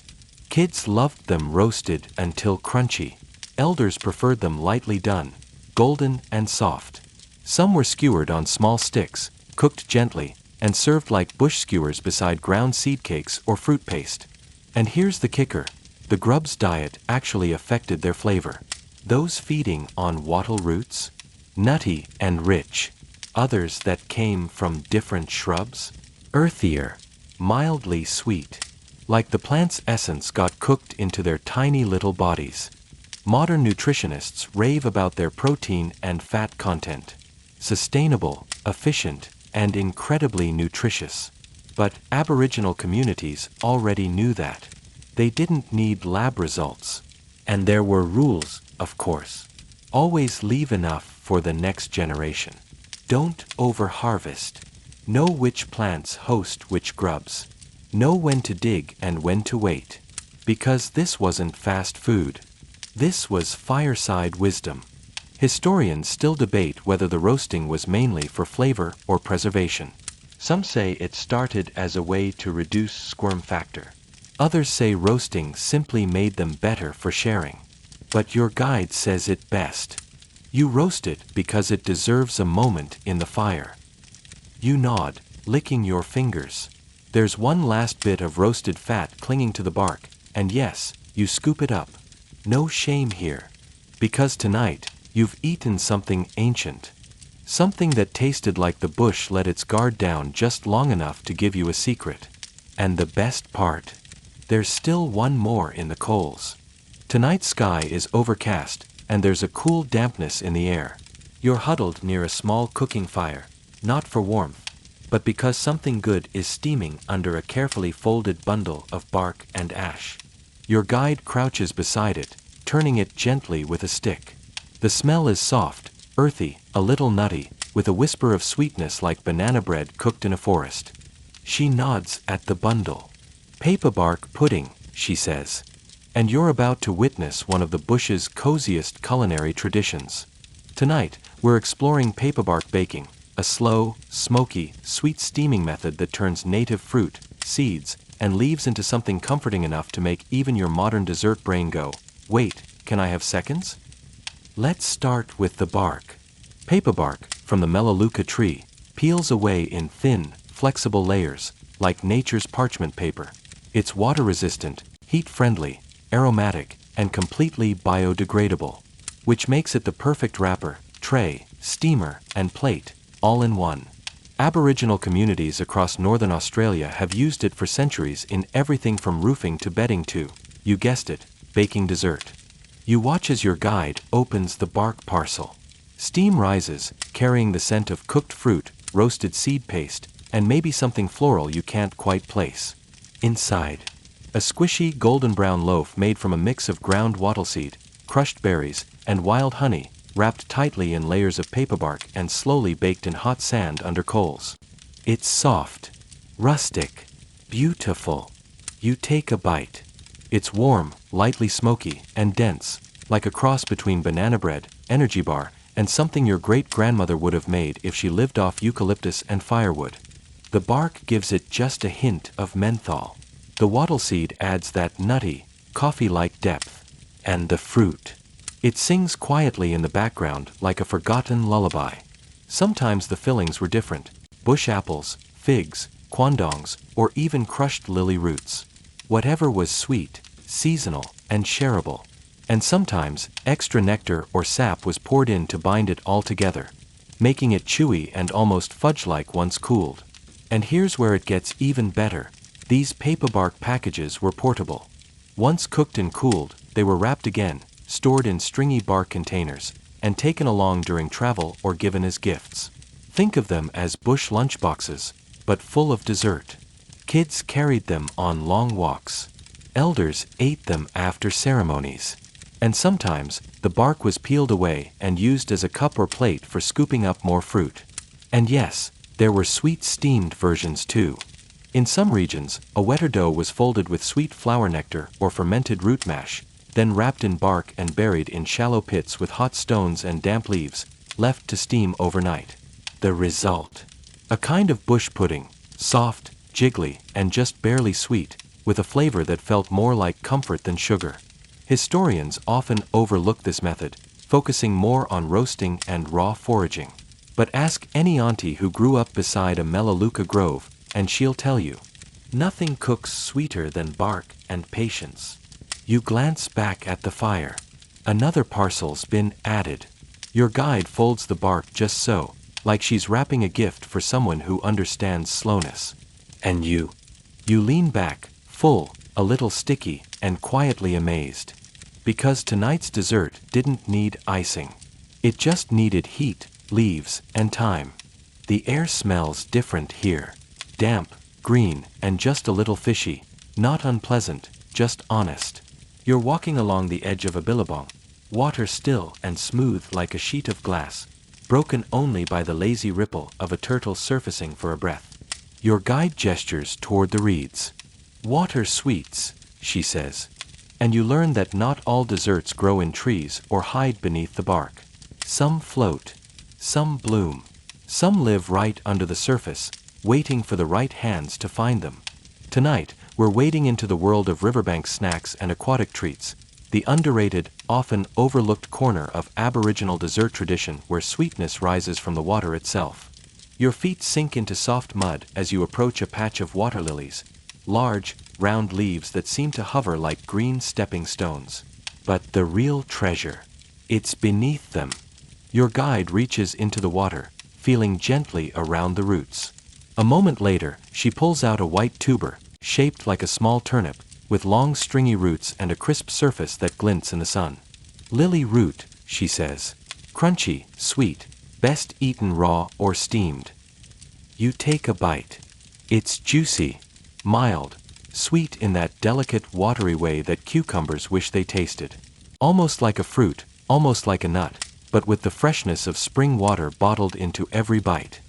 Kids loved them roasted until crunchy. Elders preferred them lightly done, golden and soft. Some were skewered on small sticks, cooked gently, and served like bush skewers beside ground seed cakes or fruit paste. And here's the kicker. The grub's diet actually affected their flavor. Those feeding on wattle roots, nutty and rich. Others that came from different shrubs, earthier, mildly sweet. Like the plant's essence got cooked into their tiny little bodies. Modern nutritionists rave about their protein and fat content. Sustainable, efficient, and incredibly nutritious. But Aboriginal communities already knew that. They didn't need lab results. And there were rules, of course. Always leave enough for the next generation. Don't over-harvest. Know which plants host which grubs. Know when to dig and when to wait. Because this wasn't fast food. This was fireside wisdom. Historians still debate whether the roasting was mainly for flavor or preservation. Some say it started as a way to reduce squirm factor. Others say roasting simply made them better for sharing. But your guide says it best. You roast it because it deserves a moment in the fire. You nod, licking your fingers. There's one last bit of roasted fat clinging to the bark, and yes, you scoop it up. No shame here. Because tonight, you've eaten something ancient. Something that tasted like the bush let its guard down just long enough to give you a secret. And the best part? There's still one more in the coals. Tonight's sky is overcast, and there's a cool dampness in the air. You're huddled near a small cooking fire, not for warmth, but because something good is steaming under a carefully folded bundle of bark and ash. Your guide crouches beside it, turning it gently with a stick. The smell is soft, earthy, a little nutty, with a whisper of sweetness like banana bread cooked in a forest. She nods at the bundle. Paperbark pudding, she says. And you're about to witness one of the bush's coziest culinary traditions. Tonight, we're exploring paperbark baking, a slow, smoky, sweet steaming method that turns native fruit, seeds, and leaves into something comforting enough to make even your modern dessert brain go, "Wait, can I have seconds?" Let's start with the bark. Paperbark, from the melaleuca tree, peels away in thin, flexible layers, like nature's parchment paper. It's water-resistant, heat-friendly, aromatic, and completely biodegradable, which makes it the perfect wrapper, tray, steamer, and plate, all in one. Aboriginal communities across northern Australia have used it for centuries in everything from roofing to bedding to, you guessed it, baking dessert. You watch as your guide opens the bark parcel. Steam rises, carrying the scent of cooked fruit, roasted seed paste, and maybe something floral you can't quite place. Inside, a squishy golden brown loaf made from a mix of ground wattleseed, crushed berries, and wild honey, wrapped tightly in layers of paperbark and slowly baked in hot sand under coals. It's soft, rustic, beautiful. You take a bite. It's warm, lightly smoky, and dense, like a cross between banana bread, energy bar, and something your great-grandmother would have made if she lived off eucalyptus and firewood. The bark gives it just a hint of menthol. The wattleseed adds that nutty, coffee-like depth. And the fruit. It sings quietly in the background like a forgotten lullaby. Sometimes the fillings were different. Bush apples, figs, quandongs, or even crushed lily roots. Whatever was sweet, seasonal, and shareable. And sometimes, extra nectar or sap was poured in to bind it all together, making it chewy and almost fudge-like once cooled. And here's where it gets even better. These paperbark packages were portable. Once cooked and cooled, they were wrapped again, stored in stringy bark containers, and taken along during travel or given as gifts. Think of them as bush lunchboxes, but full of dessert. Kids carried them on long walks. Elders ate them after ceremonies. And sometimes, the bark was peeled away and used as a cup or plate for scooping up more fruit. And yes, there were sweet steamed versions too. In some regions, a wetter dough was folded with sweet flower nectar or fermented root mash, then wrapped in bark and buried in shallow pits with hot stones and damp leaves, left to steam overnight. The result: a kind of bush pudding, soft, jiggly, and just barely sweet, with a flavor that felt more like comfort than sugar. Historians often overlook this method, focusing more on roasting and raw foraging. But ask any auntie who grew up beside a melaleuca grove, and she'll tell you, nothing cooks sweeter than bark and patience. You glance back at the fire. Another parcel's been added. Your guide folds the bark just so, like she's wrapping a gift for someone who understands slowness. And you lean back, full, a little sticky, and quietly amazed. Because tonight's dessert didn't need icing. It just needed heat, leaves, and time. The air smells different here. Damp, green, and just a little fishy. Not unpleasant, just honest. You're walking along the edge of a billabong, water still and smooth like a sheet of glass, broken only by the lazy ripple of a turtle surfacing for a breath. Your guide gestures toward the reeds. Water sweets, she says. And you learn that not all desserts grow in trees or hide beneath the bark. Some float. Some bloom. Some live right under the surface, waiting for the right hands to find them. Tonight, we're wading into the world of Riverbank snacks and aquatic treats, the underrated, often overlooked corner of Aboriginal dessert tradition where sweetness rises from the water itself. Your feet sink into soft mud as you approach a patch of water lilies, large, round leaves that seem to hover like green stepping stones. But the real treasure, it's beneath them. Your guide reaches into the water, feeling gently around the roots. A moment later, she pulls out a white tuber, shaped like a small turnip, with long stringy roots and a crisp surface that glints in the sun. Lily root, she says. Crunchy, sweet, best eaten raw or steamed. You take a bite. It's juicy, mild, sweet in that delicate watery way that cucumbers wish they tasted. Almost like a fruit, almost like a nut, but with the freshness of spring water bottled into every bite.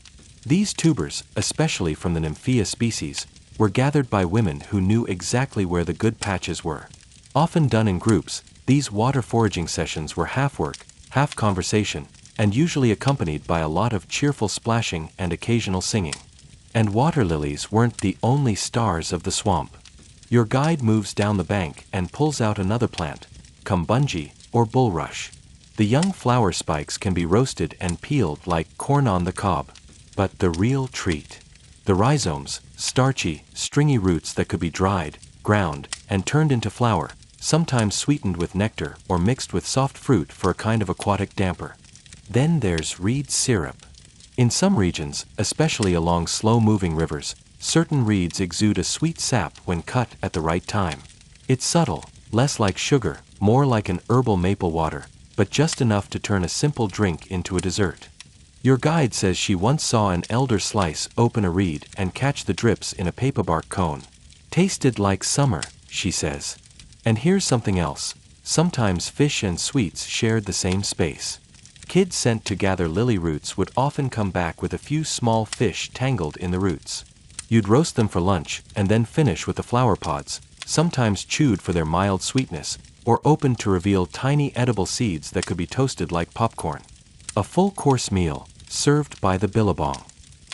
These tubers, especially from the Nymphaea species, were gathered by women who knew exactly where the good patches were. Often done in groups, these water foraging sessions were half work, half conversation, and usually accompanied by a lot of cheerful splashing and occasional singing. And water lilies weren't the only stars of the swamp. Your guide moves down the bank and pulls out another plant, cumbungi or bulrush. The young flower spikes can be roasted and peeled like corn on the cob. But the real treat, the rhizomes, starchy, stringy roots that could be dried, ground, and turned into flour, sometimes sweetened with nectar or mixed with soft fruit for a kind of aquatic damper. Then there's reed syrup. In some regions, especially along slow-moving rivers, certain reeds exude a sweet sap when cut at the right time. It's subtle, less like sugar, more like an herbal maple water, but just enough to turn a simple drink into a dessert. Your guide says she once saw an elder slice open a reed and catch the drips in a paperbark cone. Tasted like summer, she says. And here's something else. Sometimes fish and sweets shared the same space. Kids sent to gather lily roots would often come back with a few small fish tangled in the roots. You'd roast them for lunch and then finish with the flower pods, sometimes chewed for their mild sweetness, or opened to reveal tiny edible seeds that could be toasted like popcorn. A full-course meal, served by the billabong.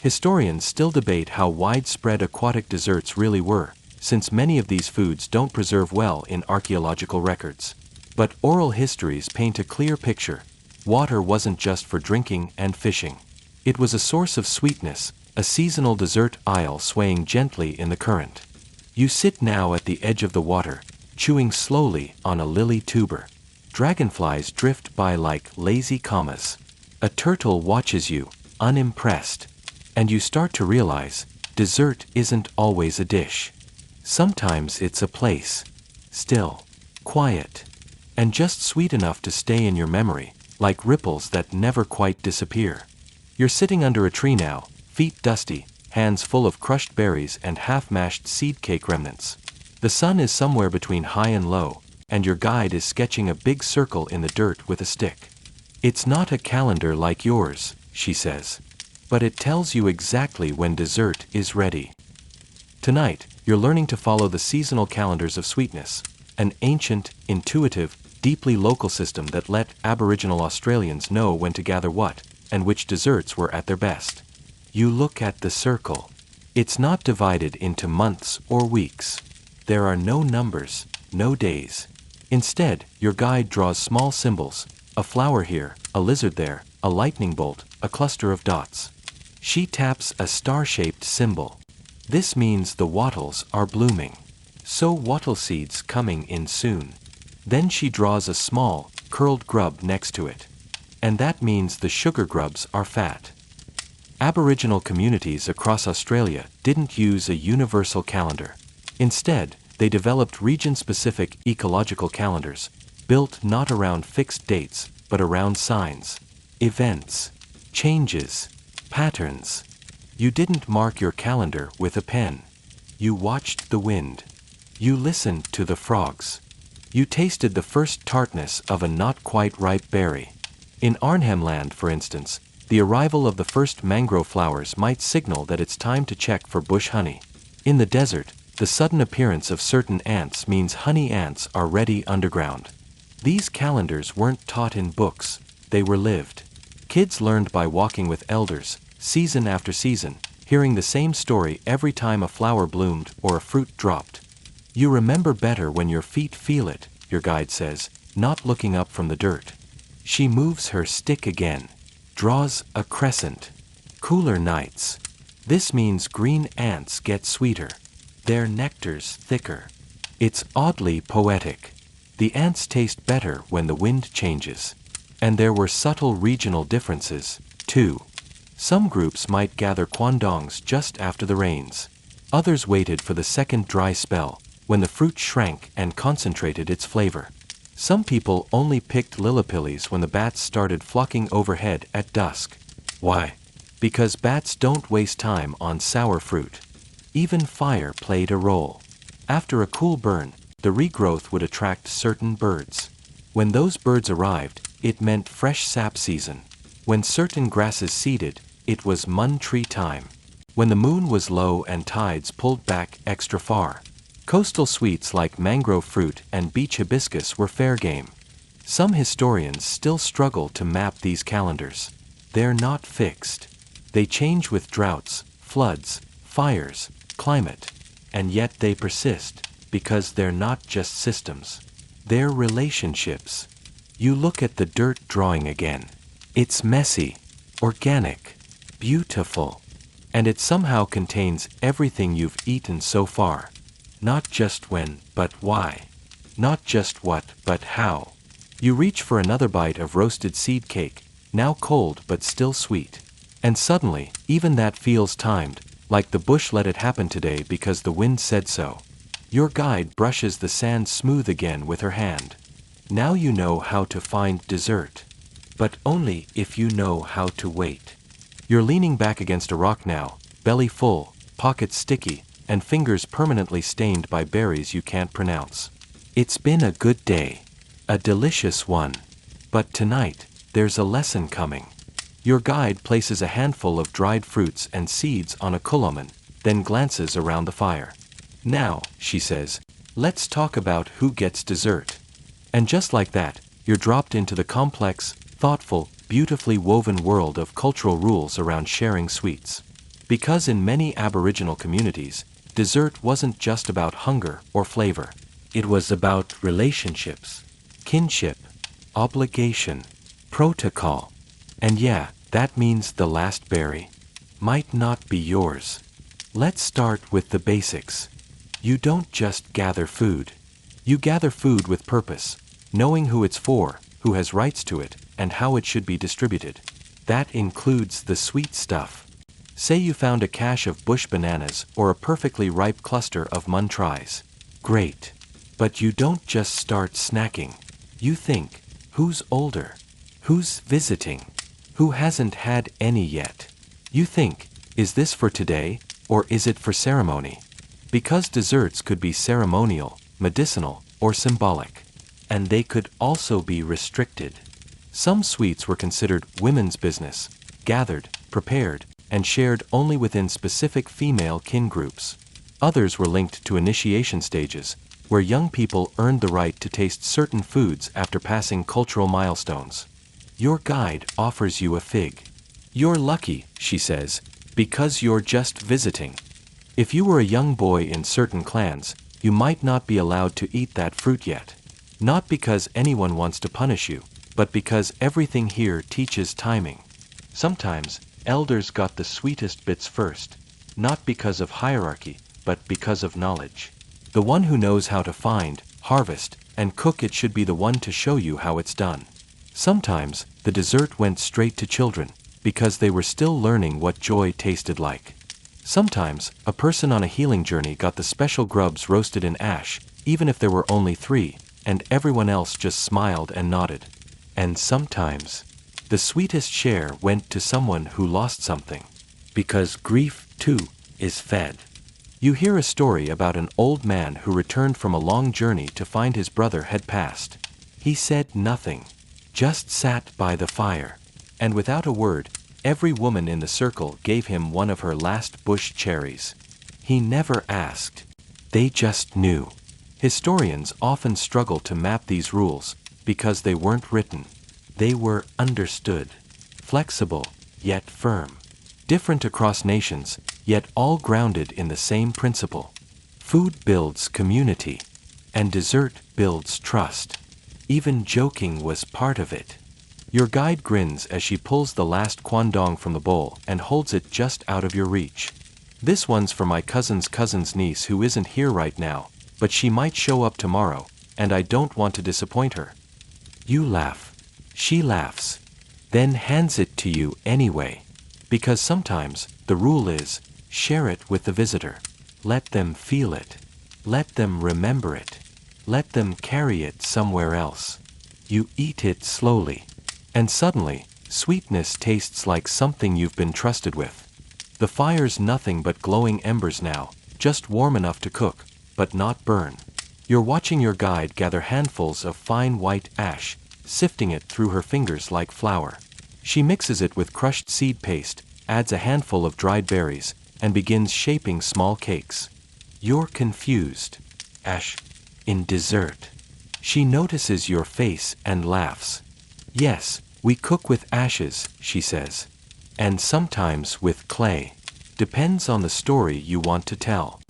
Historians still debate how widespread aquatic desserts really were, since many of these foods don't preserve well in archaeological records. But oral histories paint a clear picture. Water wasn't just for drinking and fishing. It was a source of sweetness, a seasonal dessert aisle swaying gently in the current. You sit now at the edge of the water, chewing slowly on a lily tuber. Dragonflies drift by like lazy commas. A turtle watches you, unimpressed. And you start to realize, dessert isn't always a dish. Sometimes it's a place. Still, quiet, and just sweet enough to stay in your memory, like ripples that never quite disappear. You're sitting under a tree now, feet dusty, hands full of crushed berries and half-mashed seed cake remnants. The sun is somewhere between high and low, and your guide is sketching a big circle in the dirt with a stick. It's not a calendar like yours, she says, but it tells you exactly when dessert is ready. Tonight, you're learning to follow the seasonal calendars of sweetness, an ancient, intuitive, deeply local system that let Aboriginal Australians know when to gather what, and which desserts were at their best. You look at the circle. It's not divided into months or weeks. There are no numbers, no days. Instead, your guide draws small symbols, a flower here, a lizard there, a lightning bolt, a cluster of dots. She taps a star-shaped symbol. This means the wattles are blooming. So wattleseed's coming in soon. Then she draws a small, curled grub next to it. And that means the sugar grubs are fat. Aboriginal communities across Australia didn't use a universal calendar. Instead, they developed region-specific ecological calendars, built not around fixed dates, but around signs, events, changes, patterns. You didn't mark your calendar with a pen. You watched the wind. You listened to the frogs. You tasted the first tartness of a not-quite-ripe berry. In Arnhem Land, for instance, the arrival of the first mangrove flowers might signal that it's time to check for bush honey. In the desert, the sudden appearance of certain ants means honey ants are ready underground. These calendars weren't taught in books, they were lived. Kids learned by walking with elders, season after season, hearing the same story every time a flower bloomed or a fruit dropped. You remember better when your feet feel it, your guide says, not looking up from the dirt. She moves her stick again, draws a crescent. Cooler nights. This means green ants get sweeter. Their nectar's thicker. It's oddly poetic. The ants taste better when the wind changes. And there were subtle regional differences, too. Some groups might gather Quandongs just after the rains. Others waited for the second dry spell, when the fruit shrank and concentrated its flavor. Some people only picked lillipillies when the bats started flocking overhead at dusk. Why? Because bats don't waste time on sour fruit. Even fire played a role. After a cool burn, the regrowth would attract certain birds. When those birds arrived, it meant fresh sap season. When certain grasses seeded, it was mun tree time. When the moon was low and tides pulled back extra far. Coastal sweets like mangrove fruit and beach hibiscus were fair game. Some historians still struggle to map these calendars. They're not fixed. They change with droughts, floods, fires, climate. And yet they persist, because they're not just systems. They're relationships. You look at the dirt drawing again. It's messy, organic, beautiful. And it somehow contains everything you've eaten so far. Not just when, but why. Not just what, but how. You reach for another bite of roasted seed cake, now cold but still sweet. And suddenly, even that feels timed, like the bush let it happen today because the wind said so. Your guide brushes the sand smooth again with her hand. Now you know how to find dessert. But only if you know how to wait. You're leaning back against a rock now, belly full, pockets sticky, and fingers permanently stained by berries you can't pronounce. It's been a good day. A delicious one. But tonight, there's a lesson coming. Your guide places a handful of dried fruits and seeds on a Coolamon, then glances around the fire. Now, she says, let's talk about who gets dessert. And just like that, you're dropped into the complex, thoughtful, beautifully woven world of cultural rules around sharing sweets. Because in many Aboriginal communities, dessert wasn't just about hunger or flavor. It was about relationships, kinship, obligation, protocol. And yeah, that means the last berry might not be yours. Let's start with the basics. You don't just gather food. You gather food with purpose, knowing who it's for, who has rights to it, and how it should be distributed. That includes the sweet stuff. Say you found a cache of bush bananas or a perfectly ripe cluster of mun tries. Great. But you don't just start snacking. You think, who's older? Who's visiting? Who hasn't had any yet? You think, is this for today, or is it for ceremony? Because desserts could be ceremonial, medicinal, or symbolic. And they could also be restricted. Some sweets were considered women's business, gathered, prepared, and shared only within specific female kin groups. Others were linked to initiation stages, where young people earned the right to taste certain foods after passing cultural milestones. Your guide offers you a fig. You're lucky, she says, because you're just visiting. If you were a young boy in certain clans, you might not be allowed to eat that fruit yet. Not because anyone wants to punish you, but because everything here teaches timing. Sometimes, elders got the sweetest bits first, not because of hierarchy, but because of knowledge. The one who knows how to find, harvest, and cook it should be the one to show you how it's done. Sometimes, the dessert went straight to children, because they were still learning what joy tasted like. Sometimes, a person on a healing journey got the special grubs roasted in ash, even if there were only 3, and everyone else just smiled and nodded. And sometimes, the sweetest share went to someone who lost something. Because grief, too, is fed. You hear a story about an old man who returned from a long journey to find his brother had passed. He said nothing, just sat by the fire. And without a word, every woman in the circle gave him one of her last bush cherries. He never asked. They just knew. Historians often struggle to map these rules, because they weren't written. They were understood. Flexible, yet firm. Different across nations, yet all grounded in the same principle. Food builds community, and dessert builds trust. Even joking was part of it. Your guide grins as she pulls the last quandong from the bowl and holds it just out of your reach. This one's for my cousin's niece who isn't here right now, but she might show up tomorrow, and I don't want to disappoint her. You laugh. She laughs. Then hands it to you anyway. Because sometimes, the rule is, share it with the visitor. Let them feel it. Let them remember it. Let them carry it somewhere else. You eat it slowly. And suddenly, sweetness tastes like something you've been trusted with. The fire's nothing but glowing embers now, just warm enough to cook, but not burn. You're watching your guide gather handfuls of fine white ash, sifting it through her fingers like flour. She mixes it with crushed seed paste, adds a handful of dried berries, and begins shaping small cakes. You're confused. Ash. In dessert. She notices your face and laughs. Yes, we cook with ashes, she says. And sometimes with clay. Depends on the story you want to tell.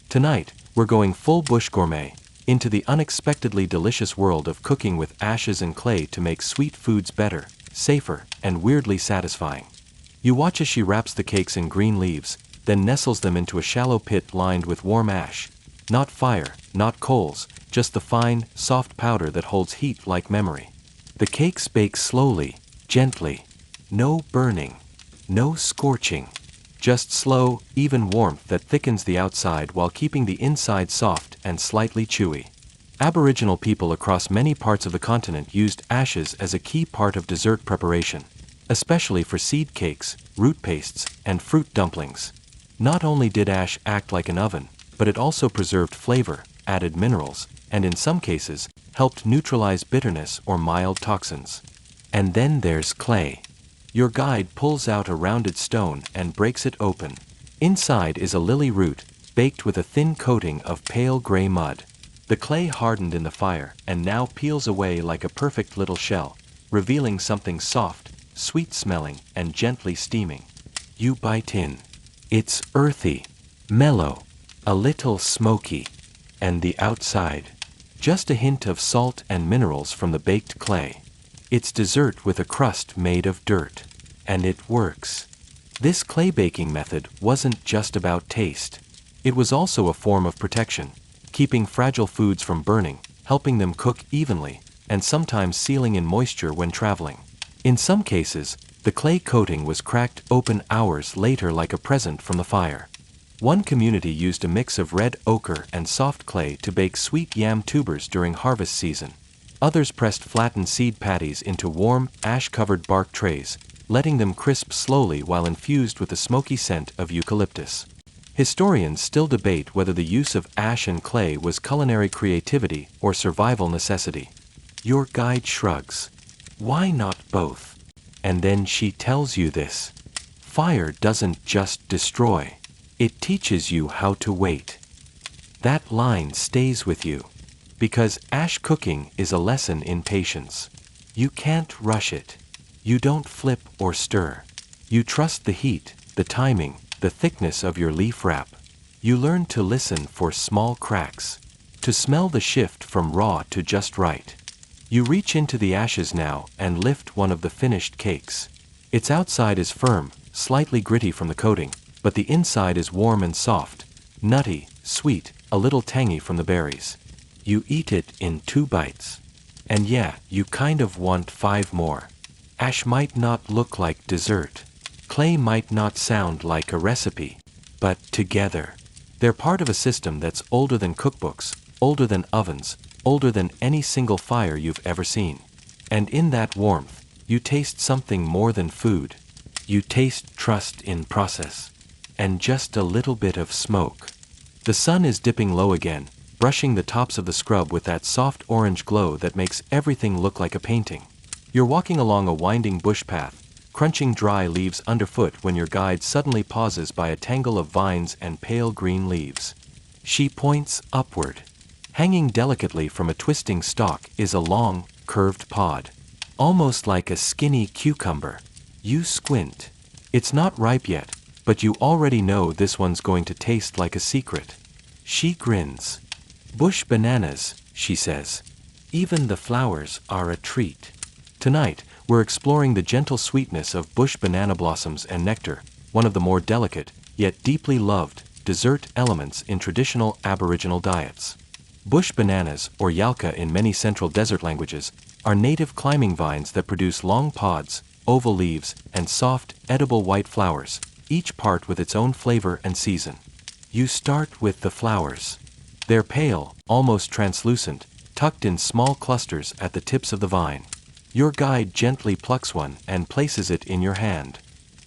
Tonight, we're going full bush gourmet, into the unexpectedly delicious world of cooking with ashes and clay to make sweet foods better, safer, and weirdly satisfying. You watch as she wraps the cakes in green leaves, then nestles them into a shallow pit lined with warm ash. Not fire, not coals, just the fine, soft powder that holds heat like memory. The cakes bake slowly, gently. No burning. No scorching. Just slow, even warmth that thickens the outside while keeping the inside soft and slightly chewy. Aboriginal people across many parts of the continent used ashes as a key part of dessert preparation, especially for seed cakes, root pastes, and fruit dumplings. Not only did ash act like an oven, but it also preserved flavor, added minerals, and in some cases, helped neutralize bitterness or mild toxins. And then there's clay. Your guide pulls out a rounded stone and breaks it open. Inside is a lily root, baked with a thin coating of pale gray mud. The clay hardened in the fire and now peels away like a perfect little shell, revealing something soft, sweet-smelling, and gently steaming. You bite in. It's earthy, mellow, a little smoky. And the outside. Just a hint of salt and minerals from the baked clay. It's dessert with a crust made of dirt. And it works. This clay baking method wasn't just about taste. It was also a form of protection, keeping fragile foods from burning, helping them cook evenly, and sometimes sealing in moisture when traveling. In some cases, the clay coating was cracked open hours later like a present from the fire. One community used a mix of red ochre and soft clay to bake sweet yam tubers during harvest season. Others pressed flattened seed patties into warm, ash-covered bark trays, letting them crisp slowly while infused with the smoky scent of eucalyptus. Historians still debate whether the use of ash and clay was culinary creativity or survival necessity. Your guide shrugs. Why not both? And then she tells you this. Fire doesn't just destroy. It teaches you how to wait. That line stays with you. Because ash cooking is a lesson in patience. You can't rush it. You don't flip or stir. You trust the heat, the timing, the thickness of your leaf wrap. You learn to listen for small cracks. To smell the shift from raw to just right. You reach into the ashes now and lift one of the finished cakes. Its outside is firm, slightly gritty from the coating, but the inside is warm and soft, nutty, sweet, a little tangy from the berries. You eat it in 2 bites. And yeah, you kind of want 5 more. Ash might not look like dessert. Clay might not sound like a recipe. But together, they're part of a system that's older than cookbooks, older than ovens, older than any single fire you've ever seen. And in that warmth, you taste something more than food. You taste trust in process. And just a little bit of smoke. The sun is dipping low again, brushing the tops of the scrub with that soft orange glow that makes everything look like a painting. You're walking along a winding bush path, crunching dry leaves underfoot when your guide suddenly pauses by a tangle of vines and pale green leaves. She points upward. Hanging delicately from a twisting stalk is a long, curved pod. Almost like a skinny cucumber. You squint. It's not ripe yet, but you already know this one's going to taste like a secret. She grins. Bush bananas, she says. Even the flowers are a treat. Tonight, we're exploring the gentle sweetness of bush banana blossoms and nectar, one of the more delicate, yet deeply loved, dessert elements in traditional Aboriginal diets. Bush bananas, or yalka in many central desert languages, are native climbing vines that produce long pods, oval leaves, and soft, edible white flowers, each part with its own flavor and season. You start with the flowers. They're pale, almost translucent, tucked in small clusters at the tips of the vine. Your guide gently plucks one and places it in your hand.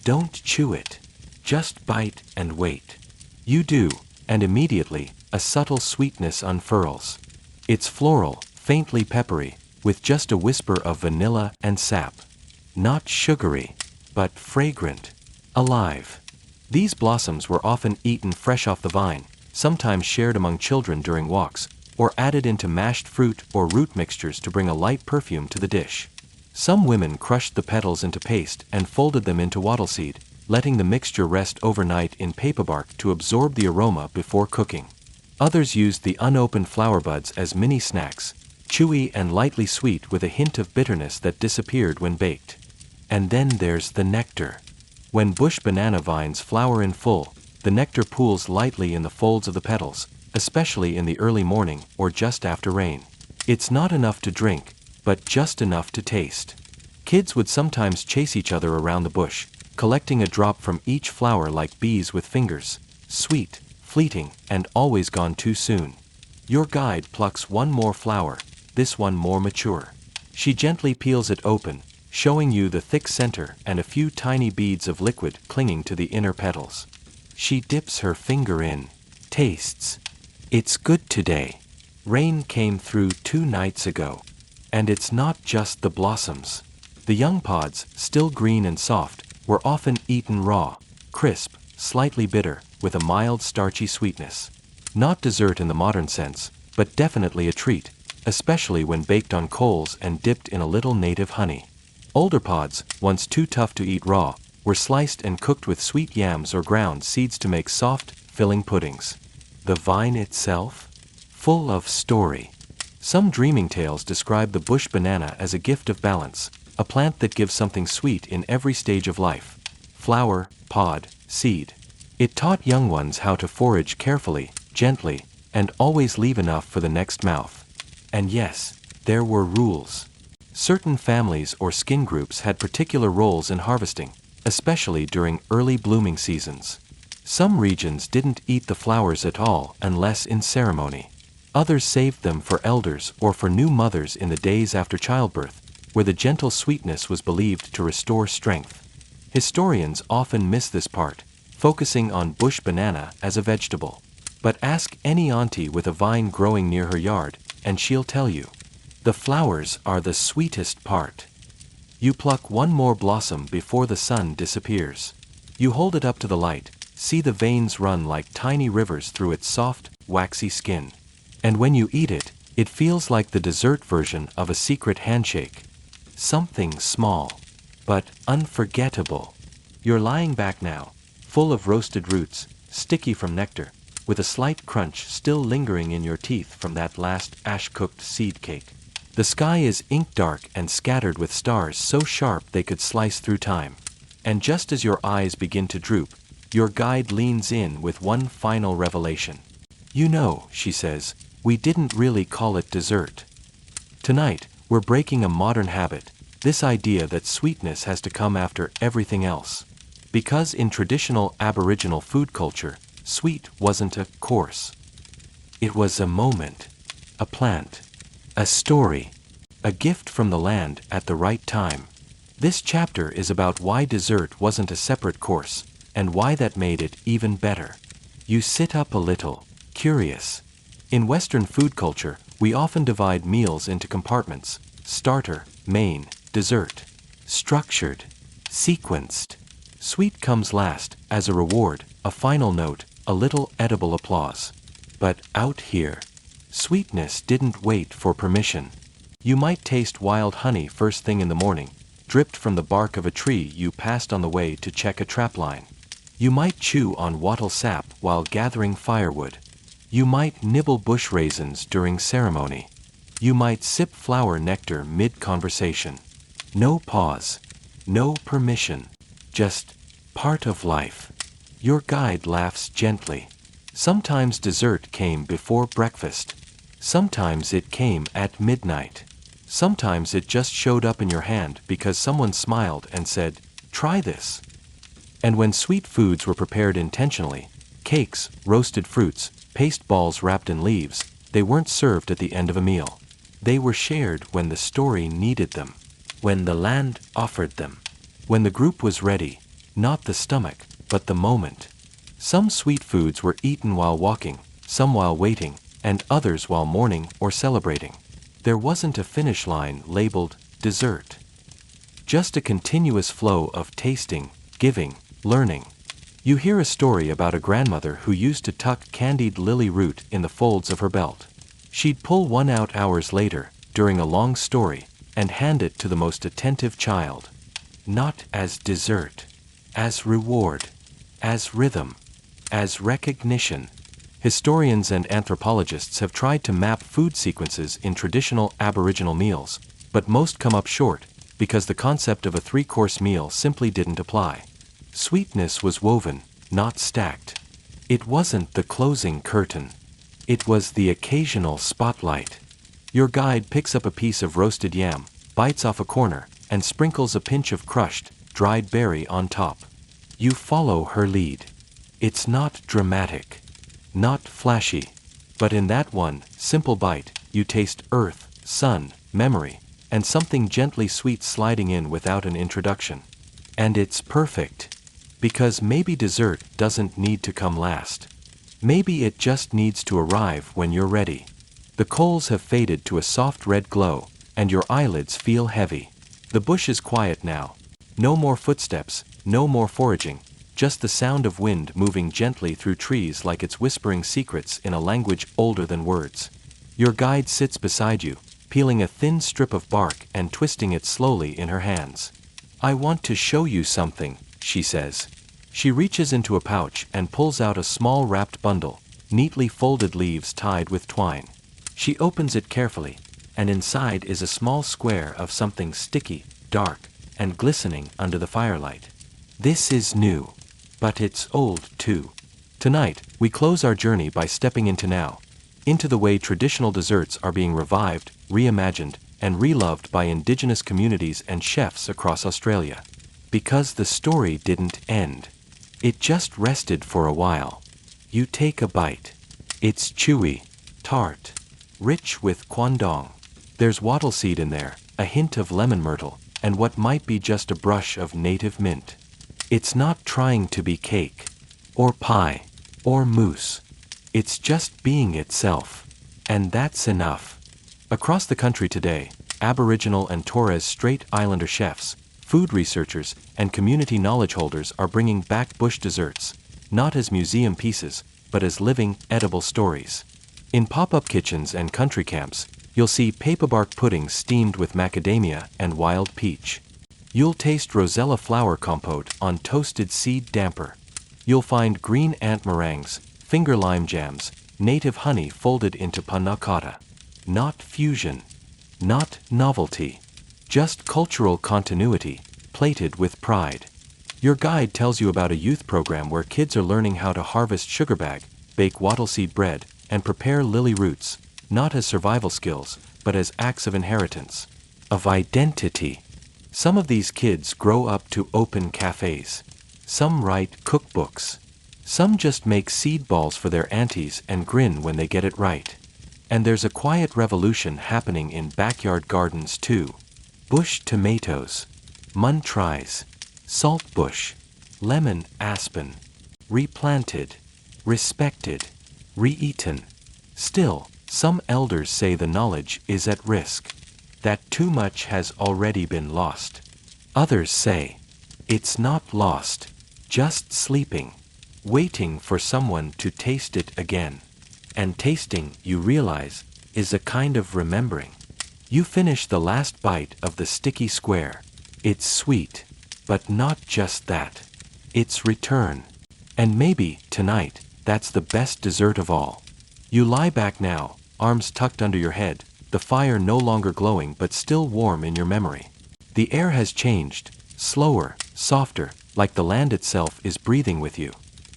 Don't chew it. Just bite and wait. You do, and immediately, a subtle sweetness unfurls. It's floral, faintly peppery, with just a whisper of vanilla and sap. Not sugary, but fragrant, alive. These blossoms were often eaten fresh off the vine, sometimes shared among children during walks, or added into mashed fruit or root mixtures to bring a light perfume to the dish. Some women crushed the petals into paste and folded them into wattleseed, letting the mixture rest overnight in paperbark to absorb the aroma before cooking. Others used the unopened flower buds as mini snacks, chewy and lightly sweet with a hint of bitterness that disappeared when baked. And then there's the nectar. When bush banana vines flower in full, the nectar pools lightly in the folds of the petals, especially in the early morning or just after rain. It's not enough to drink, but just enough to taste. Kids would sometimes chase each other around the bush, collecting a drop from each flower like bees with fingers, sweet, fleeting, and always gone too soon. Your guide plucks one more flower, this one more mature. She gently peels it open, showing you the thick center and a few tiny beads of liquid clinging to the inner petals. She dips her finger in, tastes. It's good today. Rain came through 2 nights ago. And it's not just the blossoms. The young pods, still green and soft, were often eaten raw, crisp, slightly bitter, with a mild starchy sweetness. Not dessert in the modern sense, but definitely a treat, especially when baked on coals and dipped in a little native honey. Older pods, once too tough to eat raw, were sliced and cooked with sweet yams or ground seeds to make soft, filling puddings. The vine itself? Full of story. Some dreaming tales describe the bush banana as a gift of balance, a plant that gives something sweet in every stage of life. Flower, pod, seed. It taught young ones how to forage carefully, gently, and always leave enough for the next mouth. And yes, there were rules. Certain families or skin groups had particular roles in harvesting, especially during early blooming seasons. Some regions didn't eat the flowers at all unless in ceremony. Others saved them for elders or for new mothers in the days after childbirth, where the gentle sweetness was believed to restore strength. Historians often miss this part, focusing on bush banana as a vegetable. But ask any auntie with a vine growing near her yard, and she'll tell you. The flowers are the sweetest part. You pluck one more blossom before the sun disappears. You hold it up to the light, see the veins run like tiny rivers through its soft, waxy skin. And when you eat it, it feels like the dessert version of a secret handshake. Something small, but unforgettable. You're lying back now, full of roasted roots, sticky from nectar, with a slight crunch still lingering in your teeth from that last ash-cooked seed cake. The sky is ink-dark and scattered with stars so sharp they could slice through time. And just as your eyes begin to droop, your guide leans in with one final revelation. You know, she says, we didn't really call it dessert. Tonight, we're breaking a modern habit, this idea that sweetness has to come after everything else. Because in traditional Aboriginal food culture, sweet wasn't a course. It was a moment, a plant, a story, a gift from the land at the right time. This chapter is about why dessert wasn't a separate course, and why that made it even better. You sit up a little, curious. In Western food culture, we often divide meals into compartments: starter, main, dessert. Structured, sequenced. Sweet comes last, as a reward, a final note, a little edible applause. But out here, sweetness didn't wait for permission. You might taste wild honey first thing in the morning, dripped from the bark of a tree you passed on the way to check a trapline. You might chew on wattle sap while gathering firewood. You might nibble bush raisins during ceremony. You might sip flower nectar mid-conversation. No pause, no permission, just part of life. Your guide laughs gently. Sometimes dessert came before breakfast. Sometimes it came at midnight. Sometimes it just showed up in your hand because someone smiled and said, "Try this." And when sweet foods were prepared intentionally, cakes, roasted fruits, paste balls wrapped in leaves, they weren't served at the end of a meal. They were shared when the story needed them, when the land offered them, when the group was ready, not the stomach, but the moment. Some sweet foods were eaten while walking, some while waiting, and others while mourning or celebrating. There wasn't a finish line labeled dessert. Just a continuous flow of tasting, giving, learning. You hear a story about a grandmother who used to tuck candied lily root in the folds of her belt. She'd pull one out hours later, during a long story, and hand it to the most attentive child. Not as dessert, as reward, as rhythm, as recognition. Historians and anthropologists have tried to map food sequences in traditional Aboriginal meals, but most come up short, because the concept of a three-course meal simply didn't apply. Sweetness was woven, not stacked. It wasn't the closing curtain. It was the occasional spotlight. Your guide picks up a piece of roasted yam, bites off a corner, and sprinkles a pinch of crushed, dried berry on top. You follow her lead. It's not dramatic, not flashy, but in that one simple bite, you taste earth, sun, memory, and something gently sweet sliding in without an introduction. And it's perfect. Because maybe dessert doesn't need to come last. Maybe it just needs to arrive when you're ready. The coals have faded to a soft red glow, and your eyelids feel heavy. The bush is quiet now. No more footsteps, no more foraging, just the sound of wind moving gently through trees like it's whispering secrets in a language older than words. Your guide sits beside you, peeling a thin strip of bark and twisting it slowly in her hands. "I want to show you something," she says. She reaches into a pouch and pulls out a small wrapped bundle, neatly folded leaves tied with twine. She opens it carefully, and inside is a small square of something sticky, dark, and glistening under the firelight. This is new, but it's old too. Tonight, we close our journey by stepping into now, into the way traditional desserts are being revived, reimagined, and reloved by indigenous communities and chefs across Australia. Because the story didn't end. It just rested for a while. You take a bite. It's chewy, tart, rich with Quandong. There's Wattleseed in there, a hint of lemon myrtle, and what might be just a brush of native mint. It's not trying to be cake, or pie, or mousse. It's just being itself. And that's enough. Across the country today, Aboriginal and Torres Strait Islander chefs, food researchers, and community knowledge holders are bringing back bush desserts, not as museum pieces, but as living, edible stories. In pop-up kitchens and country camps, you'll see paperbark puddings steamed with macadamia and wild peach. You'll taste rosella flower compote on toasted seed damper. You'll find green ant meringues, finger lime jams, native honey folded into panna cotta. Not fusion. Not novelty. Just cultural continuity, plated with pride. Your guide tells you about a youth program where kids are learning how to harvest sugarbag, bake wattleseed bread, and prepare lily roots, not as survival skills, but as acts of inheritance, of identity. Some of these kids grow up to open cafes. Some write cookbooks. Some just make seed balls for their aunties and grin when they get it right. And there's a quiet revolution happening in backyard gardens too. Bush tomatoes, muntries, saltbush, lemon aspen, replanted, respected, re-eaten. Still, some elders say the knowledge is at risk, that too much has already been lost. Others say, it's not lost, just sleeping, waiting for someone to taste it again. And tasting, you realize, is a kind of remembering. You finish the last bite of the sticky square. It's sweet, but not just that. It's return. And maybe, tonight, that's the best dessert of all. You lie back now, arms tucked under your head, the fire no longer glowing but still warm in your memory. The air has changed, slower, softer, like the land itself is breathing with you.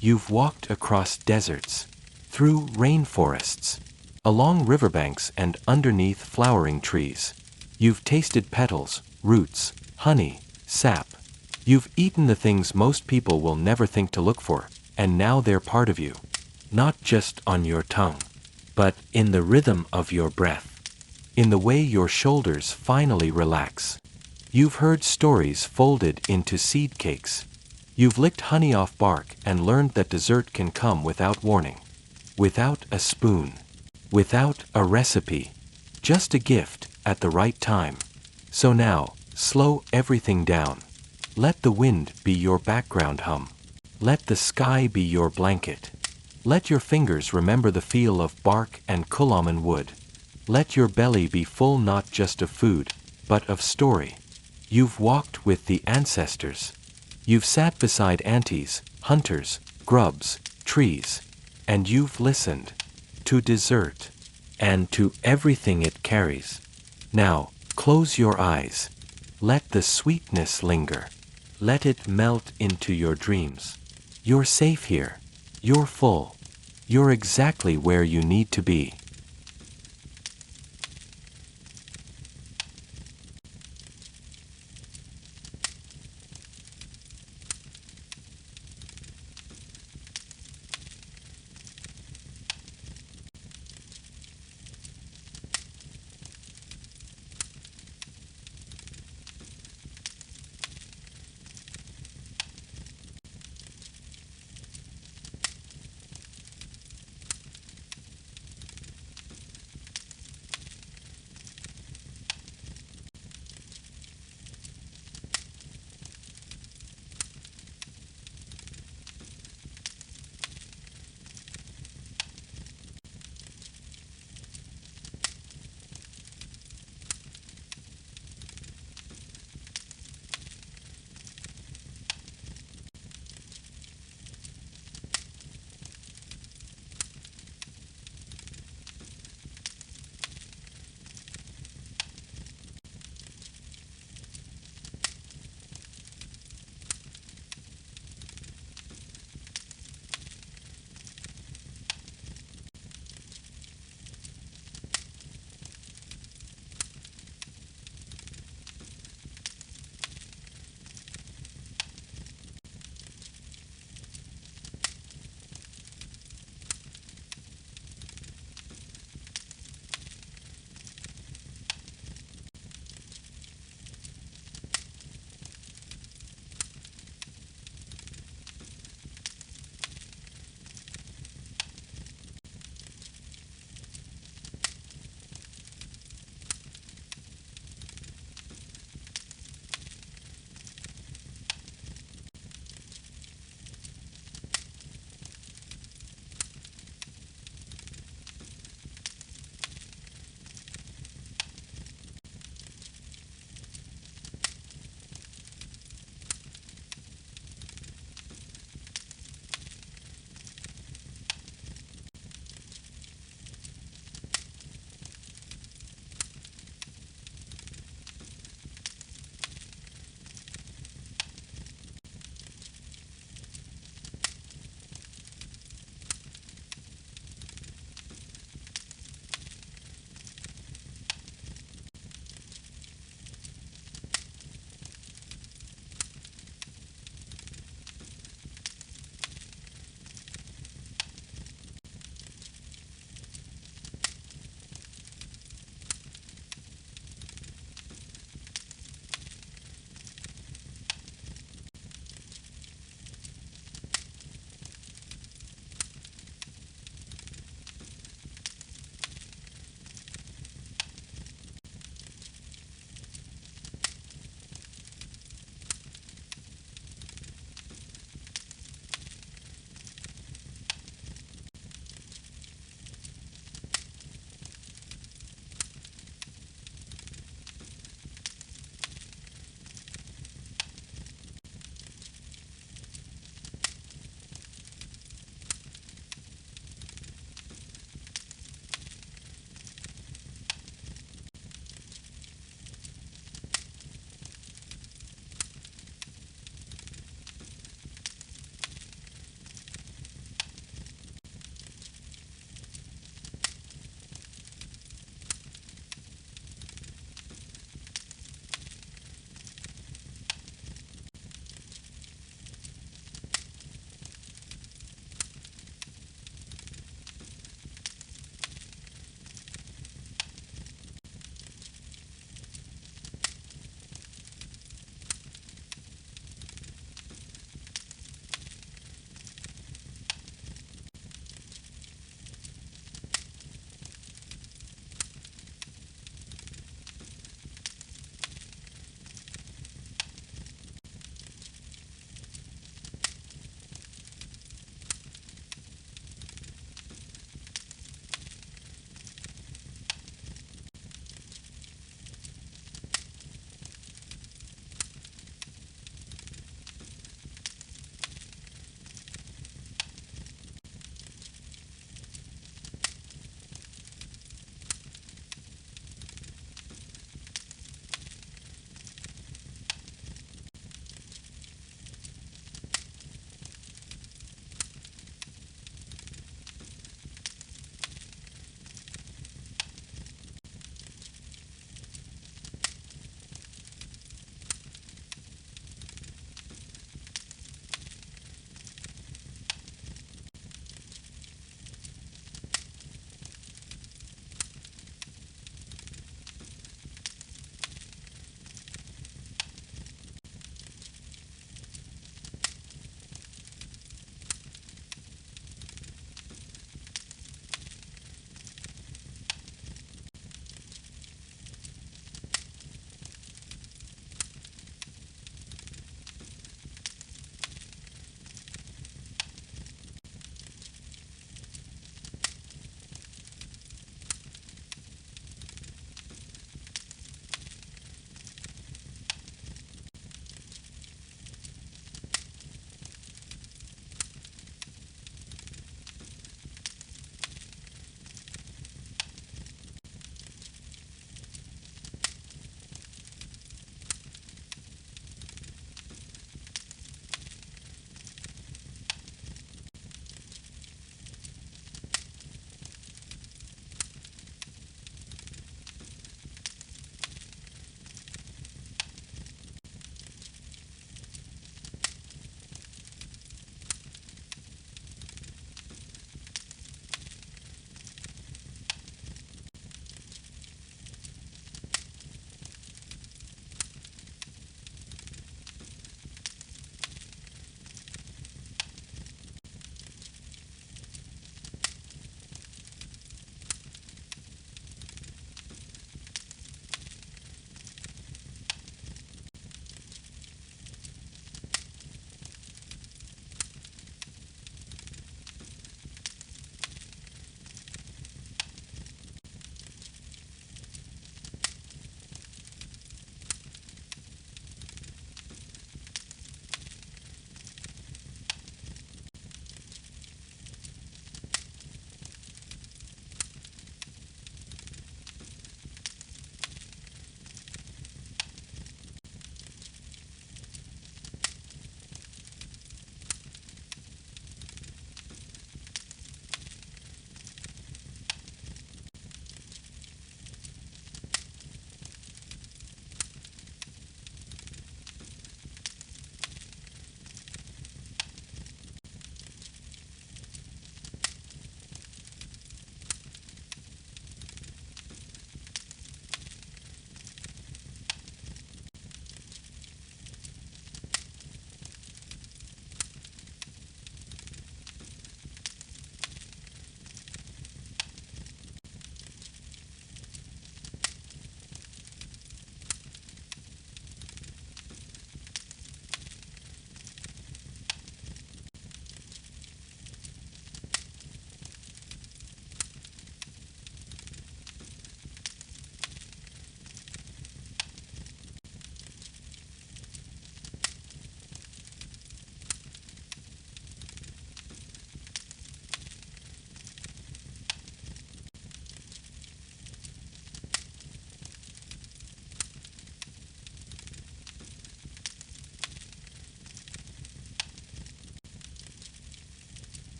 You've walked across deserts, through rainforests, along riverbanks and underneath flowering trees. You've tasted petals, roots, honey, sap. You've eaten the things most people will never think to look for, and now they're part of you. Not just on your tongue, but in the rhythm of your breath, in the way your shoulders finally relax. You've heard stories folded into seed cakes. You've licked honey off bark and learned that dessert can come without warning, without a spoon, without a recipe, just a gift at the right time. So now, slow everything down. Let the wind be your background hum. Let the sky be your blanket. Let your fingers remember the feel of bark and Coolamon wood. Let your belly be full not just of food, but of story. You've walked with the ancestors. You've sat beside aunties, hunters, grubs, trees. And you've listened to dessert and to everything it carries. Now, close your eyes. Let the sweetness linger. Let it melt into your dreams. You're safe here. You're full. You're exactly where you need to be.